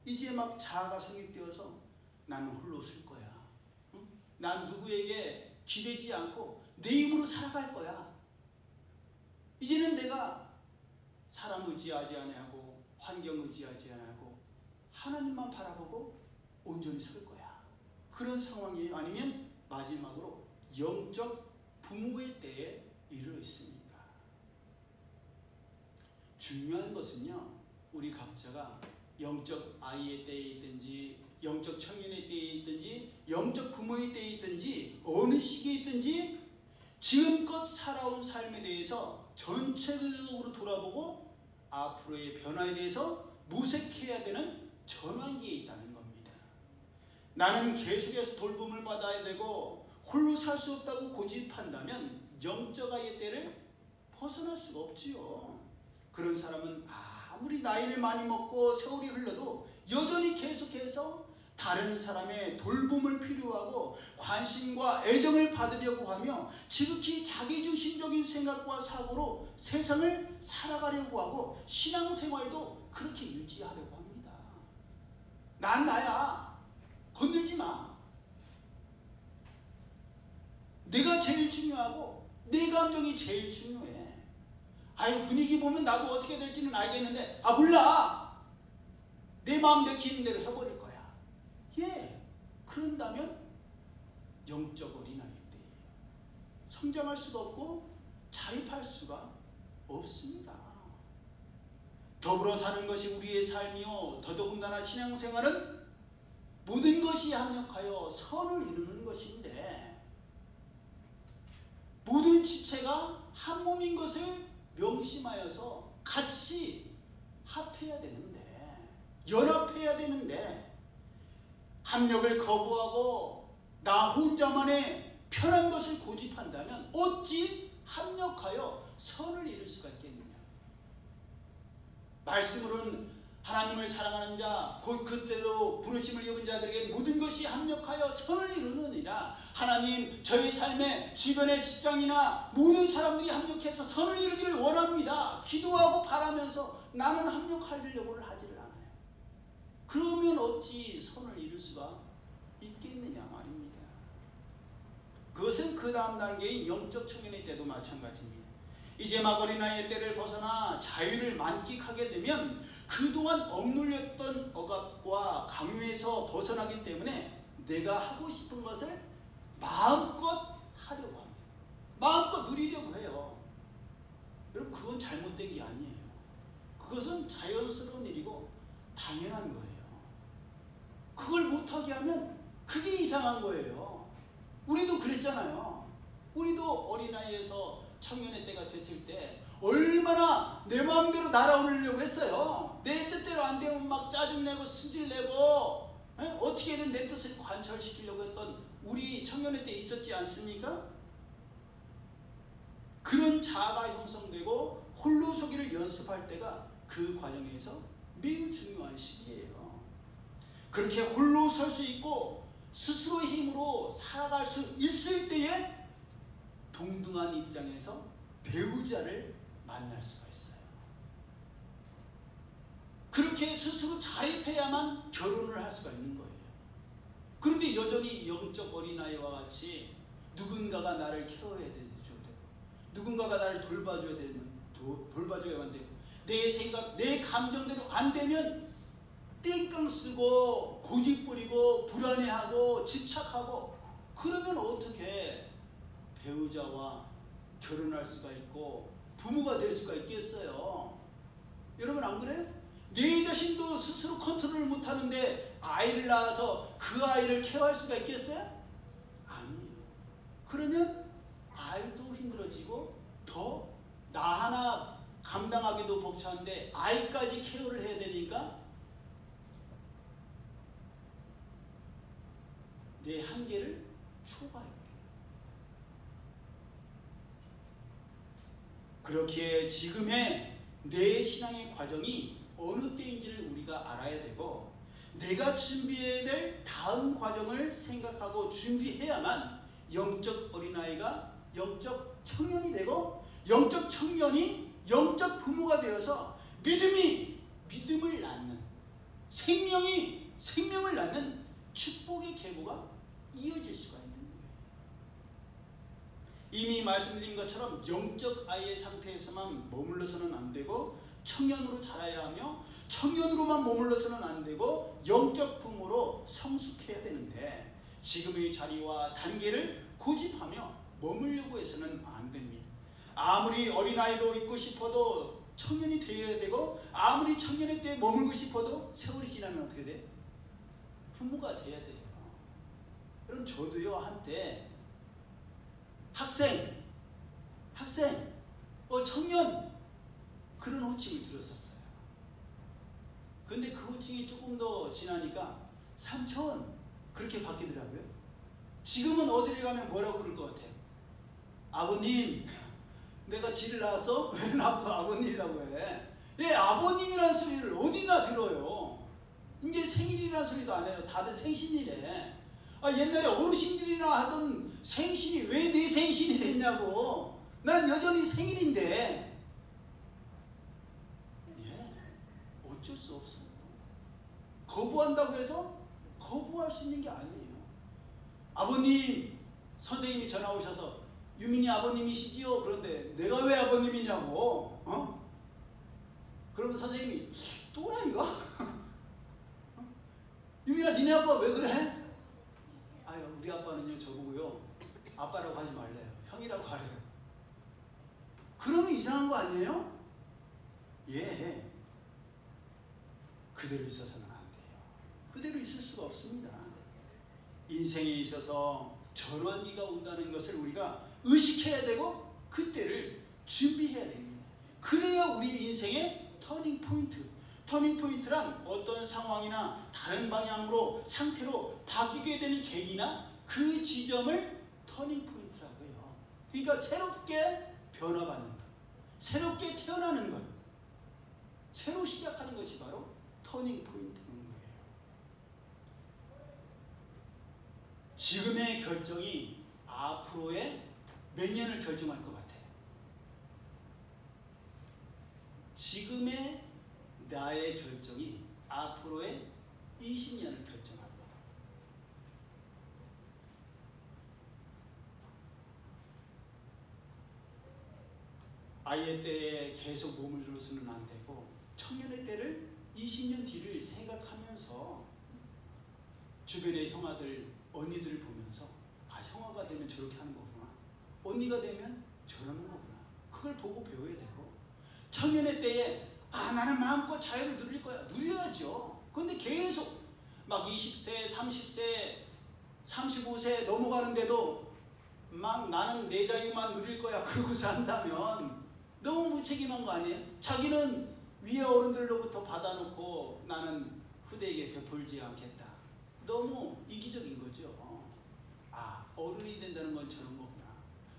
이제 막 자아가 성립되어서 나는 홀로 쓸 거야. 응? 난 누구에게 기대지 않고 내 힘으로 살아갈 거야. 이제는 내가 사람 의지하지 아니하고 환경 의지하지 아니하고 하나님만 바라보고 온전히 설 거야. 그런 상황이 아니면 마지막으로 영적 부모의 때에 이르러 있습니까? 중요한 것은요, 우리 각자가 영적 아이의 때에 있든지 영적 청년의 때에 있든지 영적 부모의 때에 있든지 어느 시기에 있든지 지금껏 살아온 삶에 대해서 전체적으로 돌아보고 앞으로의 변화에 대해서 모색해야 되는 전환기에 있다는 겁니다. 나는 계속해서 돌봄을 받아야 되고 홀로 살 수 없다고 고집한다면 영적 아이의 때를 벗어날 수가 없지요. 그런 사람은 아무리 나이를 많이 먹고 세월이 흘러도 여전히 계속해서 다른 사람의 돌봄을 필요하고 관심과 애정을 받으려고 하며 지극히 자기중심적인 생각과 사고로 세상을 살아가려고 하고 신앙생활도 그렇게 유지하려고 합니다. 난 나야. 건들지 마. 내가 제일 중요하고 내 감정이 제일 중요해. 아유, 분위기 보면 나도 어떻게 될지는 알겠는데 몰라. 내 마음 내키는 대로 해버릴 거야. 그런다면 영적 어린아이 때예요. 성장할 수가 없고 자립할 수가 없습니다. 더불어 사는 것이 우리의 삶이요, 더더군다나 신앙생활은 모든 것이 합력하여 선을 이루는 것인데 모든 지체가 한 몸인 것을 명심하여서 같이 합해야 되는데, 연합해야 되는데 합력을 거부하고 나 혼자만의 편한 것을 고집한다면 어찌 합력하여 선을 이룰 수가 있겠느냐. 말씀으로는 하나님을 사랑하는 자, 곧 그때로 부르심을 입은 자들에게 모든 것이 합력하여 선을 이루느니라. 하나님, 저희 삶의 주변의 직장이나 모든 사람들이 합력해서 선을 이루기를 원합니다. 기도하고 바라면서 나는 합력하려고는 하지를 않아요. 그러면 어찌 선을 이룰 수가 있겠느냐 말입니다. 그것은 그 다음 단계인 영적 청년의 때도 마찬가지입니다. 이제 막 어린아이의 때를 벗어나 자유를 만끽하게 되면 그동안 억눌렸던 억압과 강요에서 벗어나기 때문에 내가 하고 싶은 것을 마음껏 하려고 합니다. 마음껏 누리려고 해요. 여러분, 그건 잘못된 게 아니에요. 그것은 자연스러운 일이고 당연한 거예요. 그걸 못하게 하면 그게 이상한 거예요. 우리도 그랬잖아요. 우리도 어린아이에서 청년의 때가 됐을 때 얼마나 내 마음대로 날아오르려고 했어요. 내 뜻대로 안 되면 막 짜증내고 승질내고 어떻게든 내 뜻을 관철시키려고 했던 우리 청년의 때 있었지 않습니까? 그런 자아가 형성되고 홀로 서기를 연습할 때가 그 과정에서 매우 중요한 시기예요. 그렇게 홀로 설 수 있고 스스로의 힘으로 살아갈 수 있을 때에 동등한 입장에서 배우자를 만날 수가 있어요. 그렇게 스스로 자립해야만 결혼을 할 수가 있는 거예요. 그런데 여전히 영적 어린아이와 같이 누군가가 나를 케어해야 되고 누군가가 나를 돌봐줘야만 되고 내 생각, 내 감정대로 안 되면 땡깡 쓰고 고집부리고 불안해하고 집착하고 그러면 어떻게 배우자와 결혼할 수가 있고 부모가 될 수가 있겠어요? 여러분 안 그래요? 내 자신도 스스로 컨트롤을 못하는데 아이를 낳아서 그 아이를 케어할 수가 있겠어요? 아니에요. 그러면 아이도 힘들어지고 더 나 하나 감당하기도 벅찬데 아이까지 케어를 해야 되니까 내 한계를 초과해버려요. 그렇게 지금의 내 신앙의 과정이 어느 때인지를 우리가 알아야 되고 내가 준비해야 될 다음 과정을 생각하고 준비해야만 영적 어린아이가 영적 청년이 되고 영적 청년이 영적 부모가 되어서 믿음을 낳는 생명이 생명을 낳는 축복의 계보가 이어질 수가 있는 거예요. 이미 말씀드린 것처럼 영적 아이의 상태에서만 머물러서는 안 되고 청년으로 자라야 하며 청년으로만 머물러서는 안 되고 영적 부모로 성숙해야 되는데 지금의 자리와 단계를 고집하며 머물려고 해서는 안 됩니다. 아무리 어린아이로 있고 싶어도 청년이 되어야 되고 아무리 청년의 때에 머물고 싶어도 세월이 지나면 어떻게 돼? 부모가 돼야 돼요. 그럼 저도요 한때 학생, 청년 그런 호칭을 들었었어요. 근데 그 호칭이 조금 더 지나니까 삼촌 그렇게 바뀌더라고요. 지금은 어디를 가면 뭐라고 부를 것 같아요? 아버님, 내가 지를 낳았어? 왜 나보고 아버님이라고 해? 예, 아버님이라는 소리를 어디나 들어요. 이제 생일이라는 소리도 안 해요. 다들 생신이래. 옛날에 어르신들이나 하던 생신이 왜 내 생신이 됐냐고. 난 여전히 생일인데. 예, 어쩔 수 없어요. 거부한다고 해서 거부할 수 있는 게 아니에요. 아버님, 선생님이 전화 오셔서 유민이 아버님이시지요? 그런데 내가 왜 아버님이냐고. 그러면 선생님이 또라이가? 유민아 니네 아빠 왜 그래? 아유 우리 아빠는요 저보고요 아빠라고 하지 말래요. 형이라고 하래요. 그러면 이상한 거 아니에요? 예. 그대로 있어서는 안 돼요. 그대로 있을 수가 없습니다. 인생에 있어서 전환기가 온다는 것을 우리가 의식해야 되고 그때를 준비해야 됩니다. 그래야 우리 인생의 터닝 포인트란 어떤 상황이나 다른 방향으로 상태로 바뀌게 되는 계기나 그 지점을 터닝 포인트라고 해요. 그러니까 새롭게 변화받는 것, 새롭게 태어나는 것, 새로 시작하는 것이 바로 터닝 포인트인 거예요. 지금의 결정이 앞으로의 몇 년을 결정할 것 같아요. 지금의 나의 결정이 앞으로의 20년을 결정합니다. 아이의 때에 계속 몸을 들어서는 안 되고 청년의 때를 20년 뒤를 생각하면서 주변의 형아들, 언니들을 보면서 형아가 되면 저렇게 하는 거구나. 언니가 되면 저러는 거구나. 그걸 보고 배워야 되고 청년의 때에 나는 마음껏 자유를 누릴 거야. 누려야죠. 그런데 계속 막 20세, 30세, 35세 넘어가는데도 막 나는 내 자유만 누릴 거야. 그러고 산다면 너무 무책임한 거 아니에요? 자기는 위에 어른들로부터 받아놓고 나는 후대에게 베풀지 않겠다. 너무 이기적인 거죠. 어른이 된다는 건 저런 거구나.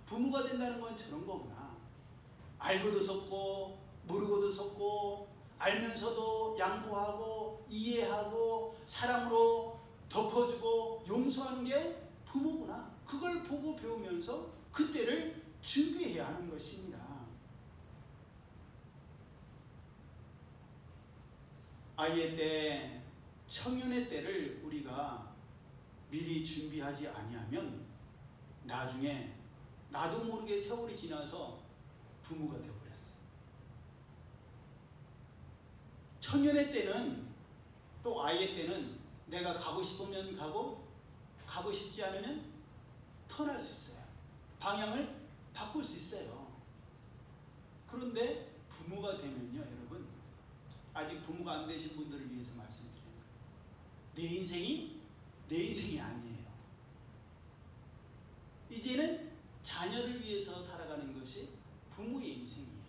부모가 된다는 건 저런 거구나. 알고도 속고 모르고도 속고 알면서도 양보하고 이해하고 사랑으로 덮어주고 용서하는 게 부모구나. 그걸 보고 배우면서 그때를 준비해야 하는 것입니다. 아이의 때, 청년의 때를 우리가 미리 준비하지 아니하면 나중에 나도 모르게 세월이 지나서 부모가 되어버렸어요. 청년의 때는, 또 아이의 때는 내가 가고 싶으면 가고 가고 싶지 않으면 턴할 수 있어요. 방향을 바꿀 수 있어요. 그런데 부모가 되면요, 여러분, 아직 부모가 안 되신 분들을 위해서 말씀드리는 거예요. 내 인생이 아니에요. 이제는 자녀를 위해서 살아가는 것이 부모의 인생이에요.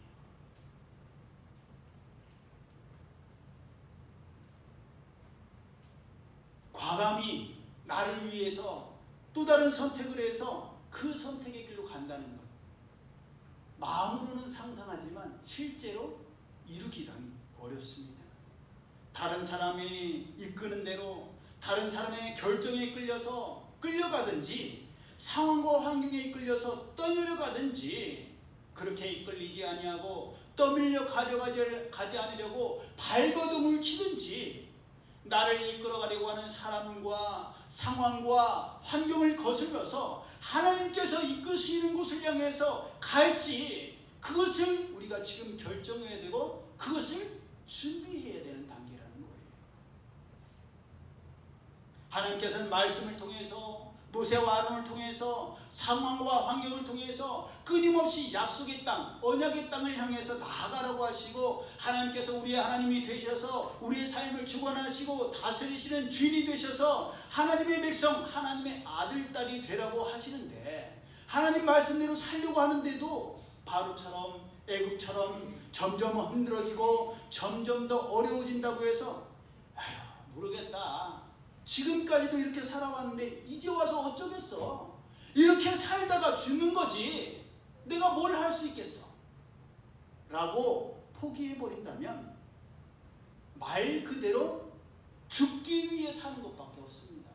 과감히 나를 위해서 또 다른 선택을 해서 그 선택의 길로 간다는 것. 마음으로는 상상하지만 실제로 이루기란 어렵습니다. 다른 사람이 이끄는 대로 다른 사람의 결정에 끌려가든지 상황과 환경에 이끌려서 떠내려가든지 그렇게 이끌리지 아니하고 떠밀려 가지 않으려고 발버둥을 치든지 나를 이끌어가려고 하는 사람과 상황과 환경을 거슬러서 하나님께서 이끄시는 곳을 향해서 갈지 그것을 우리가 지금 결정해야 되고 그것을 준비해야 되는 단계라는 거예요. 하나님께서는 말씀을 통해서 모세와 아론을 통해서 상황과 환경을 통해서 끊임없이 약속의 땅, 언약의 땅을 향해서 나아가라고 하시고 하나님께서 우리의 하나님이 되셔서 우리의 삶을 주관하시고 다스리시는 주인이 되셔서 하나님의 백성, 하나님의 아들, 딸이 되라고 하시는데 하나님 말씀대로 살려고 하는데도 바로처럼 애굽처럼 점점 힘들어지고 점점 더 어려워진다고 해서 아휴 모르겠다. 지금까지도 이렇게 살아왔는데 이제 와서 어쩌겠어. 이렇게 살다가 죽는 거지. 내가 뭘 할 수 있겠어. 라고 포기해버린다면 말 그대로 죽기 위해 사는 것밖에 없습니다.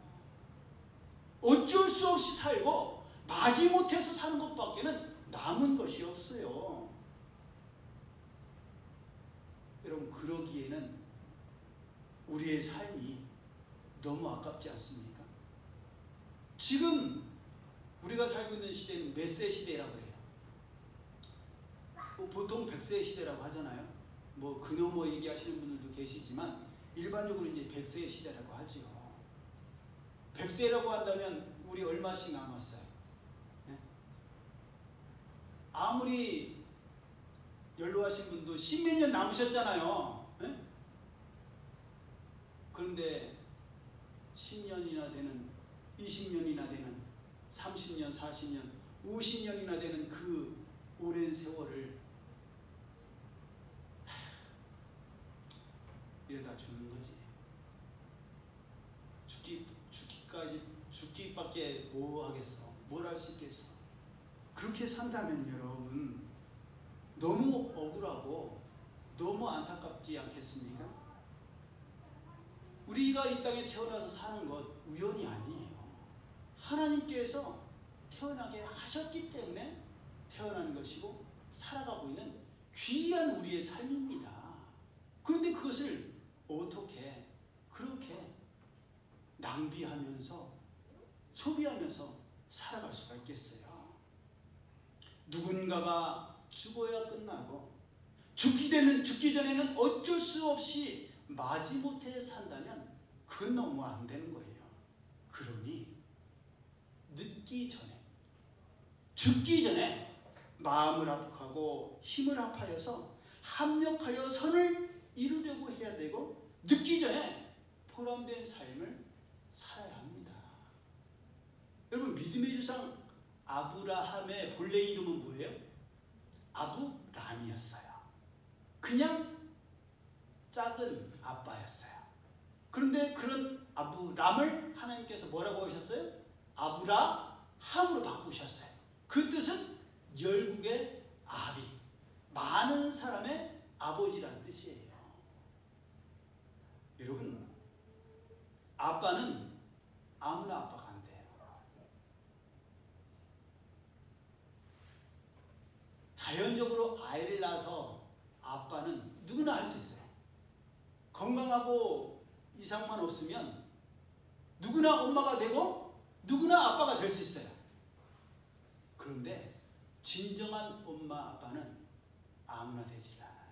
어쩔 수 없이 살고 마지못해서 사는 것밖에는 남은 것이 없어요. 여러분 그러기에는 우리의 삶이 너무 아깝지 않습니까? 지금 우리가 살고 있는 시대는 몇 세 시대라고 해요? 보통 100세 시대라고 하잖아요. 뭐 그놈뭐 얘기하시는 분들도 계시지만 일반적으로 이제 100세 시대라고 하죠. 100세라고 한다면 우리 얼마씩 남았어요? 네? 아무리 연로하신 분도 10몇 년 남으셨잖아요. 네? 그런데 10년이나 되는 20년이나 되는 30년, 40년, 50년이나 되는 그 오랜 세월을 이러다 죽는 거지. 죽기밖에 뭐 하겠어. 뭘 할 수 있겠어. 그렇게 산다면 여러분 너무 억울하고 너무 안타깝지 않겠습니까? 우리가 이 땅에 태어나서 사는 것 우연이 아니에요. 하나님께서 태어나게 하셨기 때문에 태어난 것이고 살아가고 있는 귀한 우리의 삶입니다. 그런데 그것을 어떻게 그렇게 낭비하면서 소비하면서 살아갈 수가 있겠어요. 누군가가 죽어야 끝나고 죽기 전에는 어쩔 수 없이 마지못해 산다면 그건 너무 안 되는 거예요. 그러니 늦기 전에 죽기 전에 마음을 합하고 힘을 합하여서 합력하여 선을 이루려고 해야 되고 늦기 전에 보람된 삶을 살아야 합니다. 여러분 믿음의 조상 아브라함의 본래 이름은 뭐예요? 아브람이었어요. 그냥 작은 아빠였어요. 그런데 그런 아브람을 하나님께서 뭐라고 하셨어요? 아브라함으로 바꾸셨어요. 그 뜻은 열국의 아비, 많은 사람의 아버지란 뜻이에요. 여러분, 아빠는 아무나 아빠가 안 돼요. 자연적으로 아이를 낳아서 아빠는 누구나 할 수 있어요. 건강하고 이상만 없으면 누구나 엄마가 되고 누구나 아빠가 될 수 있어요. 그런데 진정한 엄마 아빠는 아무나 되질 않아요.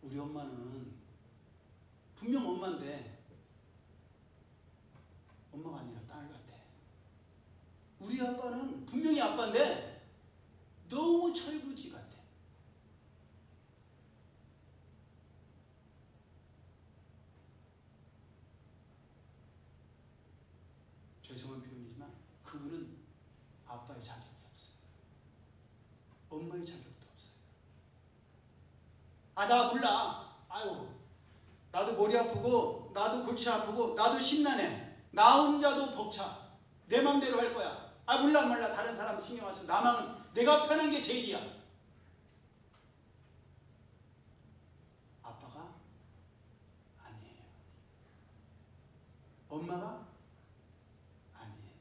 우리 엄마는 분명 엄마인데 엄마가 아니라 딸 같아. 우리 아빠는 분명히 아빠인데 너무 철부지 같아. 죄송한 표현이지만 그분은 아빠의 자격이 없어요. 엄마의 자격도 없어요. 아, 나 몰라. 아유, 나도 머리 아프고 나도 골치 아프고 나도 심란해. 나 혼자도 벅차. 내 맘대로 할 거야. 아, 몰라 다른 사람 신경 안 써. 나만 내가 편한 게 제일이야. 아빠가 아니에요. 엄마가 아니에요.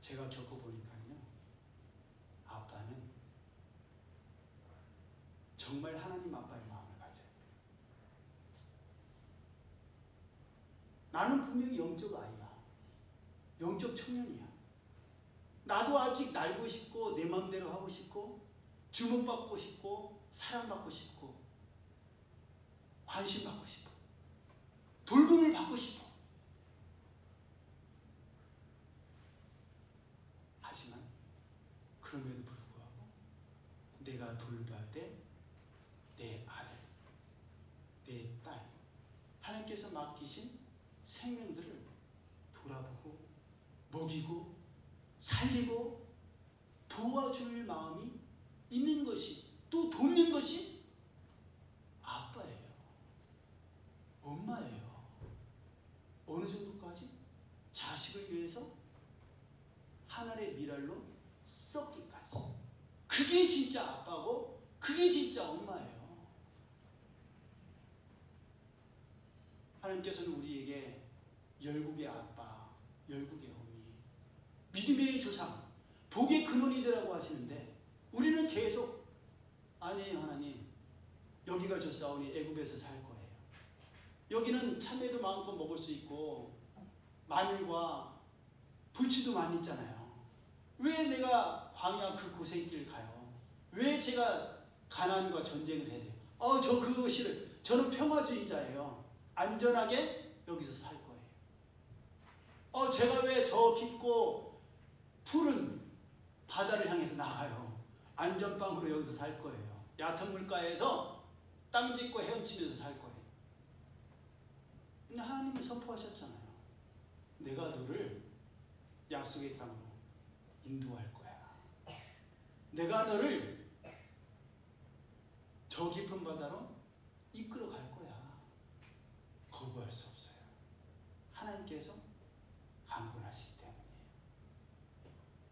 제가 겪어보니까요, 아빠는 정말 하나님 아빠의 마음을 가져요. 나는 분명히 영적 아이야. 영적 청년이야. 나도 아직 날고 싶고 내 마음대로 하고 싶고 주목받고 싶고 사랑받고 싶고 관심받고 싶어. 돌봄을 받고 싶어. 하지만 그럼에도 불구하고 내가 돌봐야 돼 내 아들, 내 딸, 하나님께서 맡기신 생명들을 돌아보고 먹이고 살리고 도와줄 마음이 있는 것이, 또 돕는 것이 아빠예요. 엄마예요. 어느 정도까지? 자식을 위해서 한 알의 밀알로 썩기까지. 그게 진짜 아빠고 그게 진짜 엄마예요. 하나님께서는 우리에게 열국의 아빠, 열국의 어미, 믿음의 조상, 복의 근원이 되라고 하시는데 우리는 계속 아니에요. 하나님, 여기가 좋사오니 애굽에서 살 거예요. 여기는 참외도 마음껏 먹을 수 있고 마늘과 불치도 많이 있잖아요. 왜 내가 광야 그 고생길 가요? 왜 제가 가나안과 전쟁을 해야 돼요? 저 그거 싫어요. 저는 평화주의자예요. 안전하게 여기서 살 거예요. 제가 왜 저 깊고 푸른 바다를 향해서 나가요? 안전빵으로 여기서 살 거예요. 얕은 물가에서 땅 짚고 헤엄치면서 살 거예요. 근데 하나님은 선포하셨잖아요. 내가 너를 약속의 땅으로 인도할 거야. 내가 너를 저 깊은 바다로 이끌어 갈 거야. 거부할 수 없어요. 하나님께서 강권하시기 때문이에요.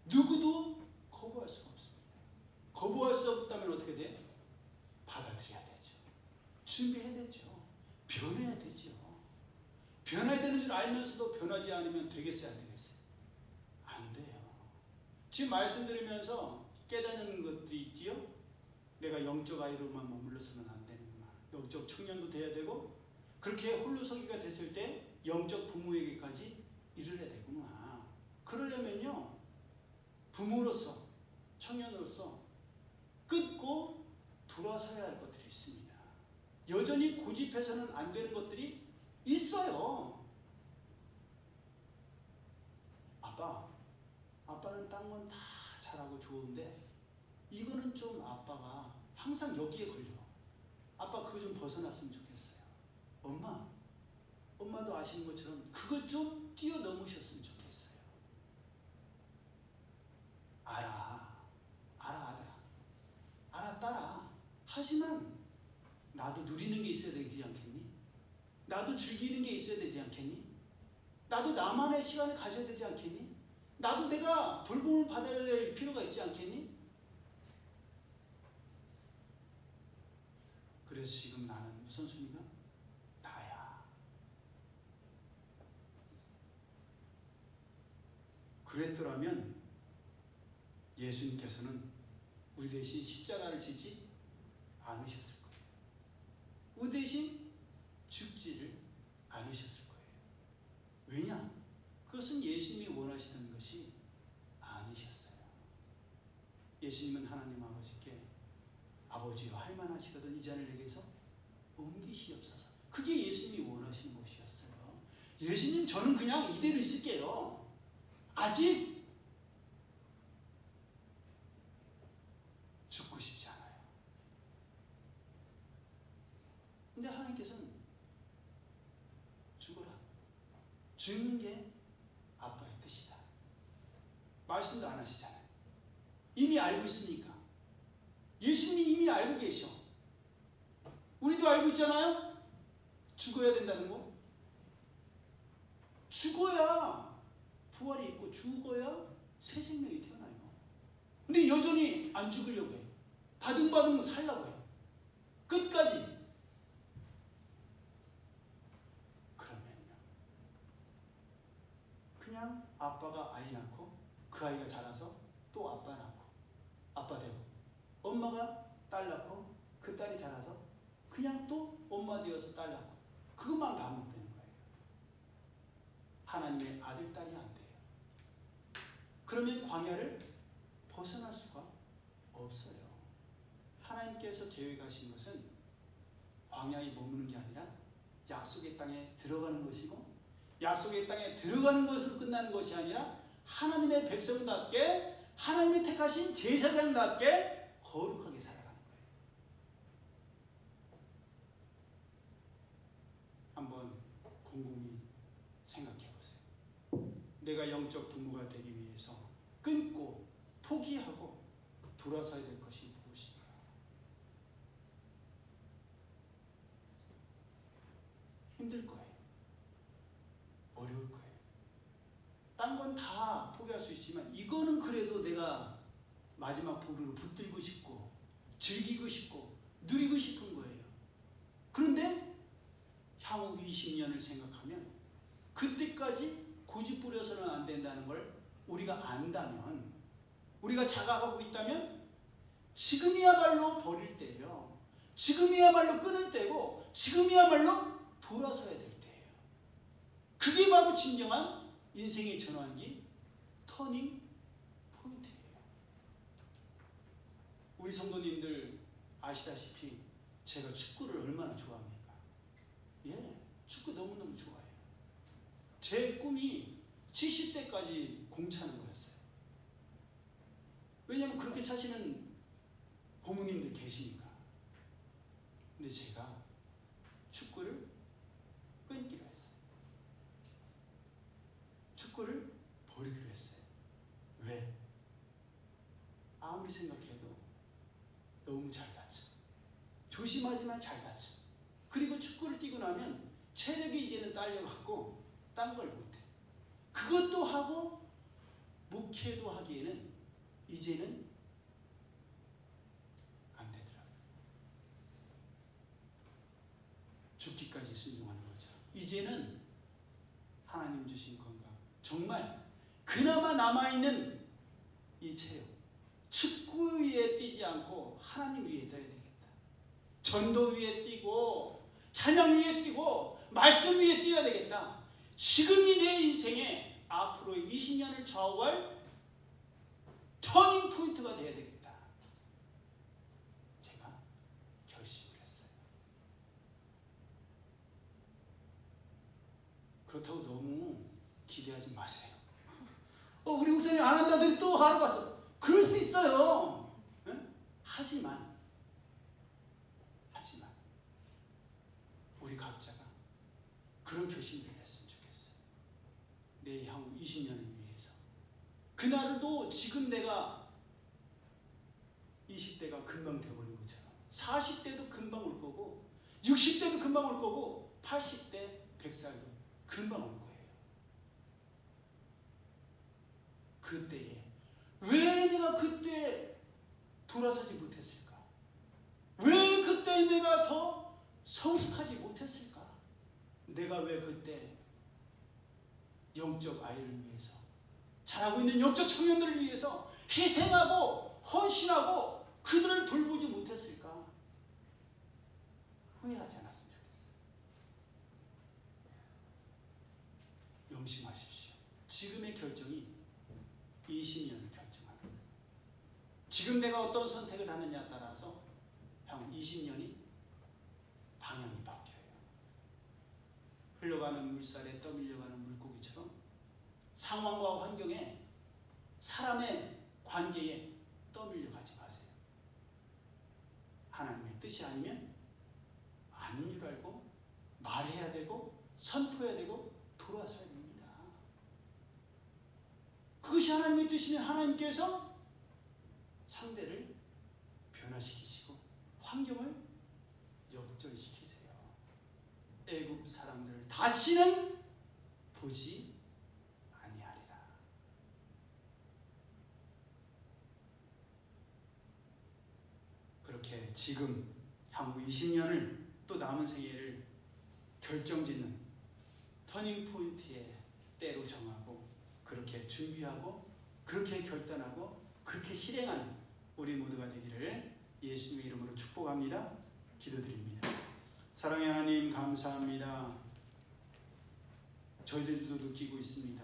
누구도 거부할 수가 없습니다. 거부할 수 없다면 어떻게 돼? 받아들여야 되죠. 준비해야 되죠. 변해야 되죠. 변해야 되는 줄 알면서도 변하지 않으면 되겠어요? 안 되겠어요? 안 돼요. 지금 말씀드리면서 깨닫는 것들이 있지요? 내가 영적 아이로만 머물러서는 안 되는구나. 영적 청년도 돼야 되고 그렇게 홀로서기가 됐을 때 영적 부모에게까지 이르러야 되구나. 그러려면요, 부모로서, 청년으로서 끊고 돌아서야 할 것들이 있습니다. 여전히 고집해서는 안 되는 것들이 있어요. 아빠는 딴 건 다 잘하고 좋은데 이거는 좀 아빠가 항상 여기에 걸려. 아빠 그거 좀 벗어났으면 좋겠어요. 엄마도 아시는 것처럼 그걸 좀 뛰어넘으셨으면 좋겠어요. 알아 아들아, 알아 딸아. 하지만 나도 누리는 게 있어야 되지 않겠니? 나도 즐기는 게 있어야 되지 않겠니? 나도 나만의 시간을 가져야 되지 않겠니? 나도 내가 돌봄을 받아야 될 필요가 있지 않겠니? 그래서 지금 나는 우선순위가 그랬더라면 예수님께서는 우리 대신 십자가를 지지 않으셨을 거예요. 우리 대신 죽지를 않으셨을 거예요. 왜냐? 그것은 예수님이 원하시던 것이 아니셨어요. 예수님은 하나님 아버지께 아버지여 할 만하시거든 이 잔을 내게서 옮기시옵소서. 그게 예수님이 원하시는 것이었어요. 예수님 저는 그냥 이대로 있을게요. 아직 죽고 싶지 않아요. 근데 하나님께서는 죽어라. 죽는 게 아빠의 뜻이다. 말씀도 안 하시잖아요. 이미 알고 있으니까. 예수님이 이미 알고 계셔. 우리도 알고 있잖아요. 죽어야 된다는 거. 죽어야 부활이 있고 죽어야 새 생명이 태어나요. 근데 여전히 안 죽으려고 해. 바둥바둥 살려고 해. 끝까지. 그러면요. 그냥 아빠가 아이 낳고 그 아이가 자라서 또 아빠 낳고 아빠 되고 엄마가 딸 낳고 그 딸이 자라서 그냥 또 엄마 되어서 딸 낳고 그것만 반복되는 거예요. 하나님의 아들, 딸이 안 돼요. 그러면 광야를 벗어날 수가 없어요. 하나님께서 계획하신 것은 광야에 머무는 게 아니라 약속의 땅에 들어가는 것이고 약속의 땅에 들어가는 것으로 끝나는 것이 아니라 하나님의 백성답게 하나님이 택하신 제사장답게 거룩하게 살아가는 거예요. 한번 곰곰이 생각해 보세요. 내가 영적 부모가 되기 위해서 끊고 포기하고 돌아서야 될 것이 무엇인가? 힘들 거예요. 어려울 거예요. 딴 건 다 포기할 수 있지만 이거는 그래도 내가 마지막 보루를 붙들고 싶고 즐기고 싶고 누리고 싶은 거예요. 그런데 향후 20년을 생각하면 그때까지 고집부려서는 안 된다는 걸 우리가 안다면, 우리가 자각하고 있다면 지금이야말로 버릴 때예요. 지금이야말로 끊을 때고 지금이야말로 돌아서야 될 때예요. 그게 바로 진정한 인생의 전환기, 터닝 포인트예요. 우리 성도님들 아시다시피 제가 축구를 얼마나 좋아합니까? 예, 축구 너무너무 좋아해요. 제 꿈이 70세까지 공 차는 거였어요. 왜냐하면 그렇게 차시는 고모님들 계시니까. 근데 제가 축구를 끊기로 했어요. 축구를 버리기로 했어요. 왜? 아무리 생각해도 너무 잘 다쳐. 조심하지만 잘 다쳐. 그리고 축구를 뛰고 나면 체력이 이제는 딸려갖고 딴 걸 못해. 그것도 하고 목회도 하기에는 이제는 안 되더라고요. 죽기까지 순종하는 거죠. 이제는 하나님 주신 건강, 정말 그나마 남아있는 이 체력, 축구 위에 뛰지 않고 하나님 위에 떠야 되겠다. 전도 위에 뛰고 찬양 위에 뛰고 말씀 위에 뛰어야 되겠다. 지금이 내 인생의 앞으로의 20년을 좌우할 터닝 포인트가 되어야 되겠다. 제가 결심을 했어요. 그렇다고 너무 기대하지 마세요. 우리 목사님 안 한다더니 또 하러 갔어. 그럴 수 있어요. 응? 하지만 우리 각자가 그런 결심들을 했으면 좋겠어요. 내 향후 20년을 위해서. 그날도 지금 내가 20대가 금방 되어버린 것처럼 40대도 금방 올 거고 60대도 금방 올 거고 80대 100살도 금방 올 거예요. 그때에 왜 내가 그때 돌아서지 못했을까? 왜 그때 내가 더 성숙하지 못했을까? 내가 왜 그때 영적 아이를 위해서 자라고 있는 영적 청년들을 위해서 희생하고 헌신하고 그들을 돌보지 못했을까? 후회하지 않았으면 좋겠어요. 명심하십시오. 지금의 결정이 20년을 결정합니다. 지금 내가 어떤 선택을 하느냐에 따라서 향후 20년이 방향이 바뀌어요. 흘러가는 물살에 떠밀려가는 물고기처럼 상황과 환경에, 사람의 관계에 떠밀려가지 마세요. 하나님의 뜻이 아니면 아닌 줄 알고 말해야 되고 선포해야 되고 돌아서야 됩니다. 그것이 하나님의 뜻이면 하나님께서 상대를 변화시키시고 환경을 역전시키세요. 애굽 사람들을 다시는 보지 아니하리라. 그렇게 지금 향후 20년을 또 남은 생애를 결정짓는 터닝 포인트의 때로 정하고 그렇게 준비하고 그렇게 결단하고 그렇게 실행하는 우리 모두가 되기를 예수님의 이름으로 축복합니다. 기도드립니다. 사랑의 하나님 감사합니다. 저희들도 느끼고 있습니다.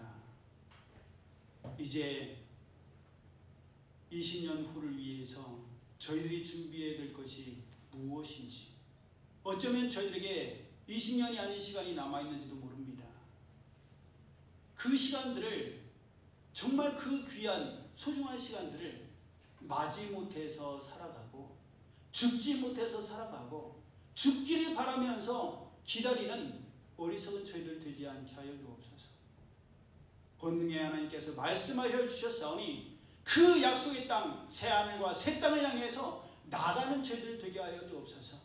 이제 20년 후를 위해서 저희들이 준비해야 될 것이 무엇인지, 어쩌면 저희들에게 20년이 아닌 시간이 남아있는지도 모릅니다. 그 시간들을, 정말 그 귀한 소중한 시간들을 맞이 못해서 살아가고 죽지 못해서 살아가고 죽기를 바라면서 기다리는 어리석은 저희들 되지 않게 하여 주옵소서. 권능의 하나님께서 말씀하여 주셨사오니 그 약속의 땅, 새하늘과 새 땅을 향해서 나가는 저희들 되게 하여 주옵소서.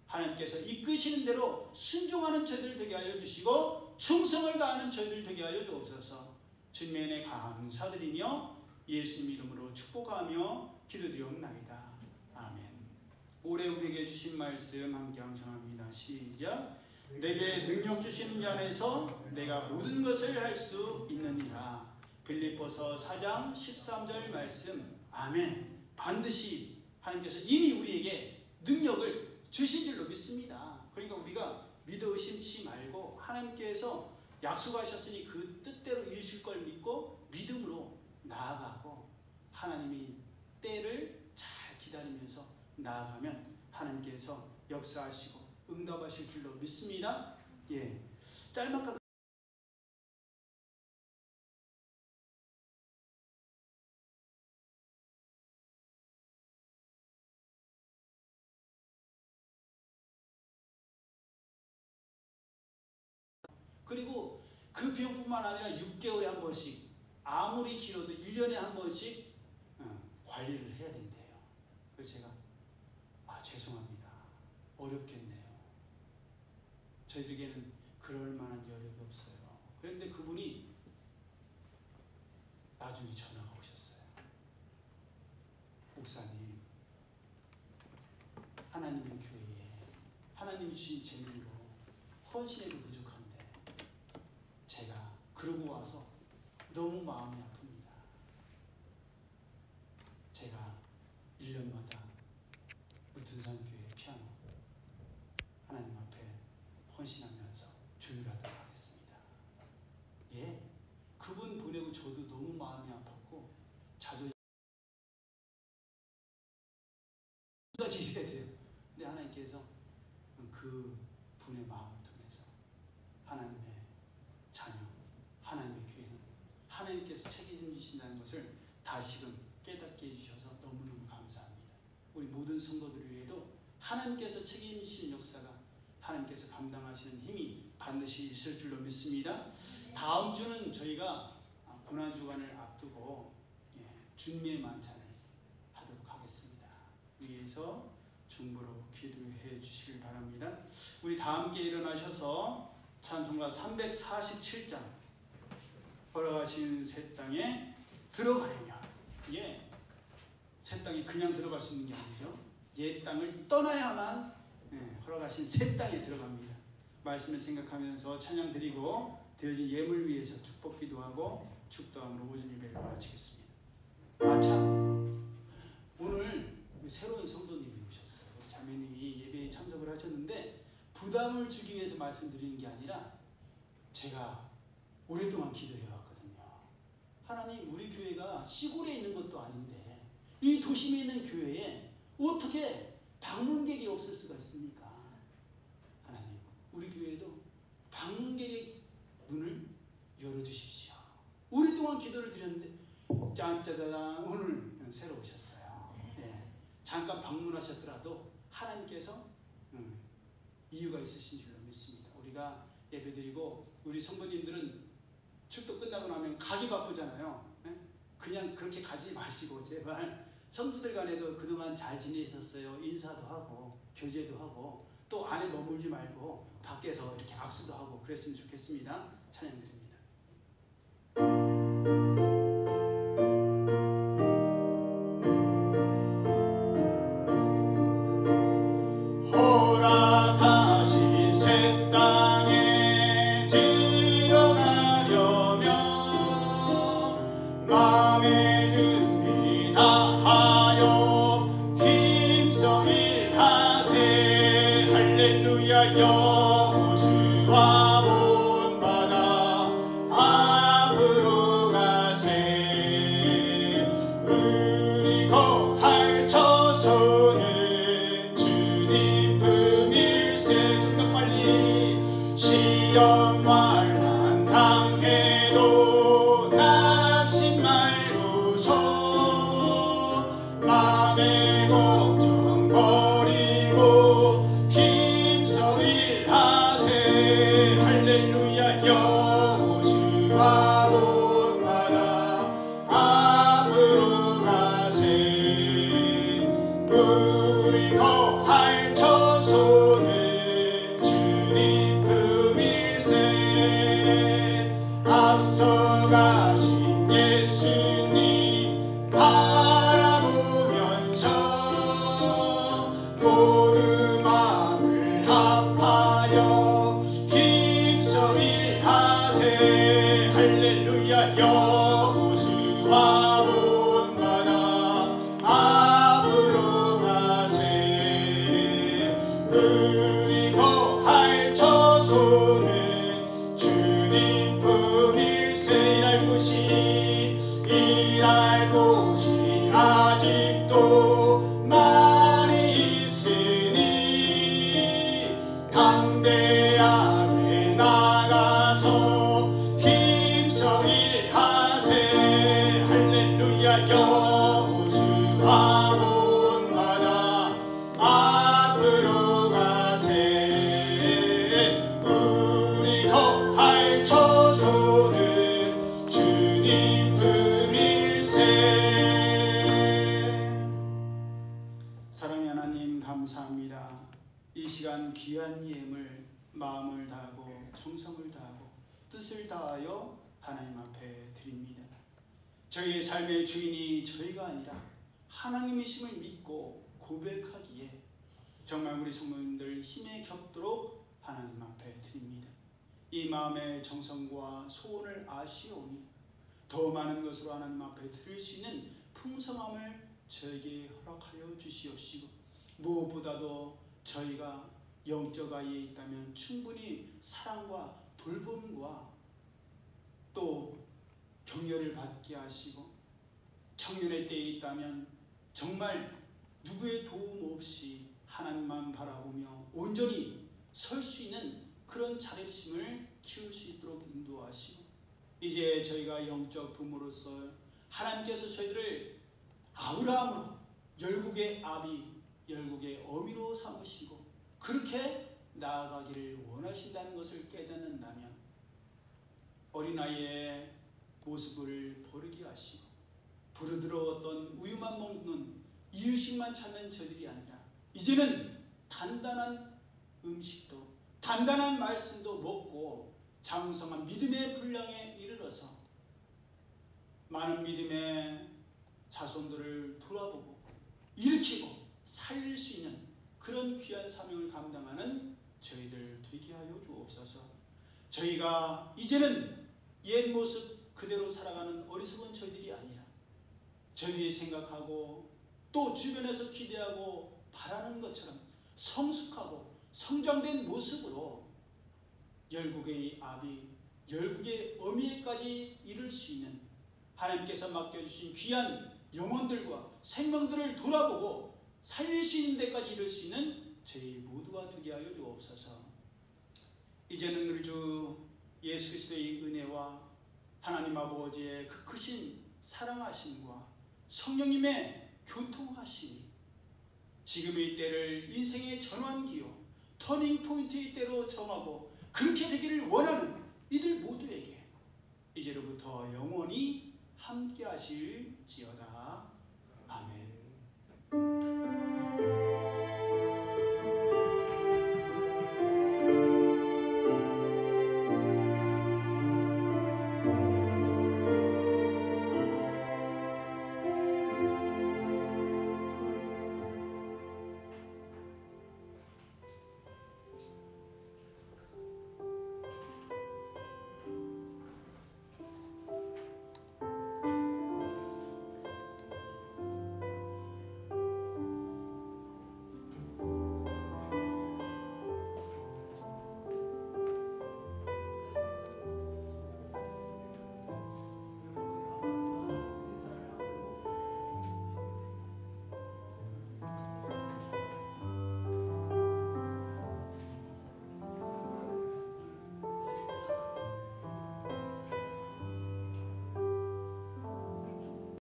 하나님께서 이끄시는 대로 순종하는 저희들 되게 하여 주시고 충성을 다하는 저희들 되게 하여 주옵소서. 주님의 은혜 감사드리며 예수님 이름으로 축복하며 기도드리옵나이다. 아멘. 올해 우리에게 주신 말씀 함께 암송합니다. 시작. 내게 능력 주시는 자 안에서 내가 모든 것을 할 수 있느니라. 빌립보서 4장 13절 말씀. 아멘. 반드시 하나님께서 이미 우리에게 능력을 주신 줄로 믿습니다. 그러니까 우리가 믿어 의심치 말고 하나님께서 약속하셨으니 그 뜻대로 이루실 걸 믿고 믿음으로 나아가고 하나님이 때를 잘 기다리면서 나아가면 하나님께서 역사하시고 응답하실 줄로 믿습니다. 예, 짤막하게 그리고 그 비용뿐만 아니라 6개월에 한 번씩, 아무리 길어도 1년에 한 번씩 관리를 해야 된대요. 그래서 제가 죄송합니다. 어렵겠네요. 저희들에게는 그럴 만한 여력이 없어요. 그런데 그분이 나중에 전화가 오셨어요. 목사님, 하나님의 교회에 하나님이 주신 재능으로 헌신해도 부족한데 제가 그러고 와서 너무 마음이 아픕니다. 제가 1년마다 무튼산교회 피아노 하나님 앞에 헌신하면서 조율하도록 하겠습니다. 예, 그분 보내고 저도 너무 마음이 아팠고 자존심까지 해야 돼요. 근데 하나님께서 그 분의 마음을 통해서 하나님의 자녀, 하나님의 교회는 하나님께서 책임지신다는 것을 다시금 깨닫게 해주셔서 너무너무 감사합니다. 우리 모든 성도들 위에도 하나님께서 책임지시는 역사가, 하나님께서 감당하시는 힘이 반드시 있을 줄로 믿습니다. 다음 주는 저희가 고난주간을 앞두고 주님의 만찬을 하도록 하겠습니다. 위에서 중보로 기도해 주시길 바랍니다. 우리 다 함께 일어나셔서 찬송가 347장 걸어가신 새 땅에 들어가려면, 새 땅에 그냥 들어갈 수 있는 게 아니죠. 옛 땅을 떠나야만 걸어가신 새 땅에 들어갑니다. 말씀을 생각하면서 찬양 드리고 드려진 예물 위해서 축복 기도하고 축도함으로 오전 예배를 마치겠습니다. 아 참, 오늘 새로운 성도님이 오셨어요. 자매님이 예배에 참석을 하셨는데 부담을 주기 위해서 말씀드리는 게 아니라 제가 오랫동안 기도해 왔거든요. 하나님, 우리 교회가 시골에 있는 것도 아닌데 이 도심에 있는 교회에 어떻게 방문객이 없을 수가 있습니까? 하나님, 우리 교회도 방문객의 문을 열어주십시오. 오랫동안 기도를 드렸는데 짠짜자잔, 오늘 새로 오셨어요. 네. 잠깐 방문하셨더라도 하나님께서 이유가 있으신 줄로 믿습니다. 우리가 예배드리고 우리 성도님들은 축도 끝나고 나면 가기 바쁘잖아요. 네? 그냥 그렇게 가지 마시고 제발 성도들 간에도 그동안 잘 지내셨어요. 인사도 하고 교제도 하고 또 안에 머물지 말고 밖에서 이렇게 악수도 하고 그랬으면 좋겠습니다. 찬양드립니다. 허락하신 새 땅에 들어가려면 마음의 준비 다하여 힘써 일하세. 할렐루야. 여호수아 본받아 앞으로 가세. 우리 거할 처소는 주님 품일세. 좀 더 빨리. 시험 말한 당해도 낙심 말고서 맘의 걱정 버리고 힘써 일하세. 할렐루야. 여호수아 본받아 앞으로 가세. 우리 거할 처소는 주님 품일세. 앞서 가신 예수님 바라보면서 모두 마음을 합하여 힘써 일하세. 할렐루야. 여호수아 본받아 앞으로 가세. 우리 거할 처소는 주님 품일세. 일할 곳이 아직도 많이 있으니 담대하게 나가서 힘써 일하세. 할렐루야. 여호수아 본받아 앞으로 가세. 우리 거할 처소는 주님 품일세. 사랑의 하나님, 감사합니다. 이 시간 귀한 예물 마음을 다하고 정성을 다하고 뜻을 다하여 하나님 앞에 드립니다. 저희의 삶의 주인이 저희가 아니라 하나님이심을 믿고 고백하기에 정말 우리 성도님들 힘에 겹도록 하나님 앞에 드립니다. 이 마음의 정성과 소원을 아시오니 더 많은 것으로 하나님 앞에 드릴 수 있는 풍성함을 저에게 허락하여 주시옵시고, 무엇보다도 저희가 영적 아이에 있다면 충분히 사랑과 돌봄과 또 격려를 받게 하시고, 청년의 때에 있다면 정말 누구의 도움 없이 하나님만 바라보며 온전히 설 수 있는 그런 자립심을 키울 수 있도록 인도하시고, 이제 저희가 영적 부모로서 하나님께서 저희들을 아브라함으로 열국의 아비, 열국의 어미로 삼으시고 그렇게 나아가기를 원하신다는 것을 깨닫는다면 어린아이의 모습을 버리게 하시고 부르들어왔던 우유만 먹는 이유식만 찾는 저들이 아니라 이제는 단단한 음식도 단단한 말씀도 먹고 장성한 믿음의 분량에 이르러서 많은 믿음의 자손들을 돌아보고 일으키고 살릴 수 있는 그런 귀한 사명을 감당하는 저희들 되게 하여 주옵소서. 저희가 이제는 옛 모습 그대로 살아가는 어리석은 저희들이 아니라 저희들이 생각하고 또 주변에서 기대하고 바라는 것처럼 성숙하고 성장된 모습으로 열국의 아비, 열국의 어미에까지 이룰 수 있는 하나님께서 맡겨주신 귀한 영혼들과 생명들을 돌아보고 살릴 수 있는 데까지 이룰 수 있는 저희 모두가 되게 하여 주옵소서. 이제는 우리 주 예수 그리스도의 은혜와 하나님 아버지의 그 크신 사랑하심과 성령님의 교통하심이 지금의 때를 인생의 전환기요 터닝 포인트의 때로 정하고 그렇게 되기를 원하는 이들 모두에게 이제로부터 영원히 함께 하실지어다.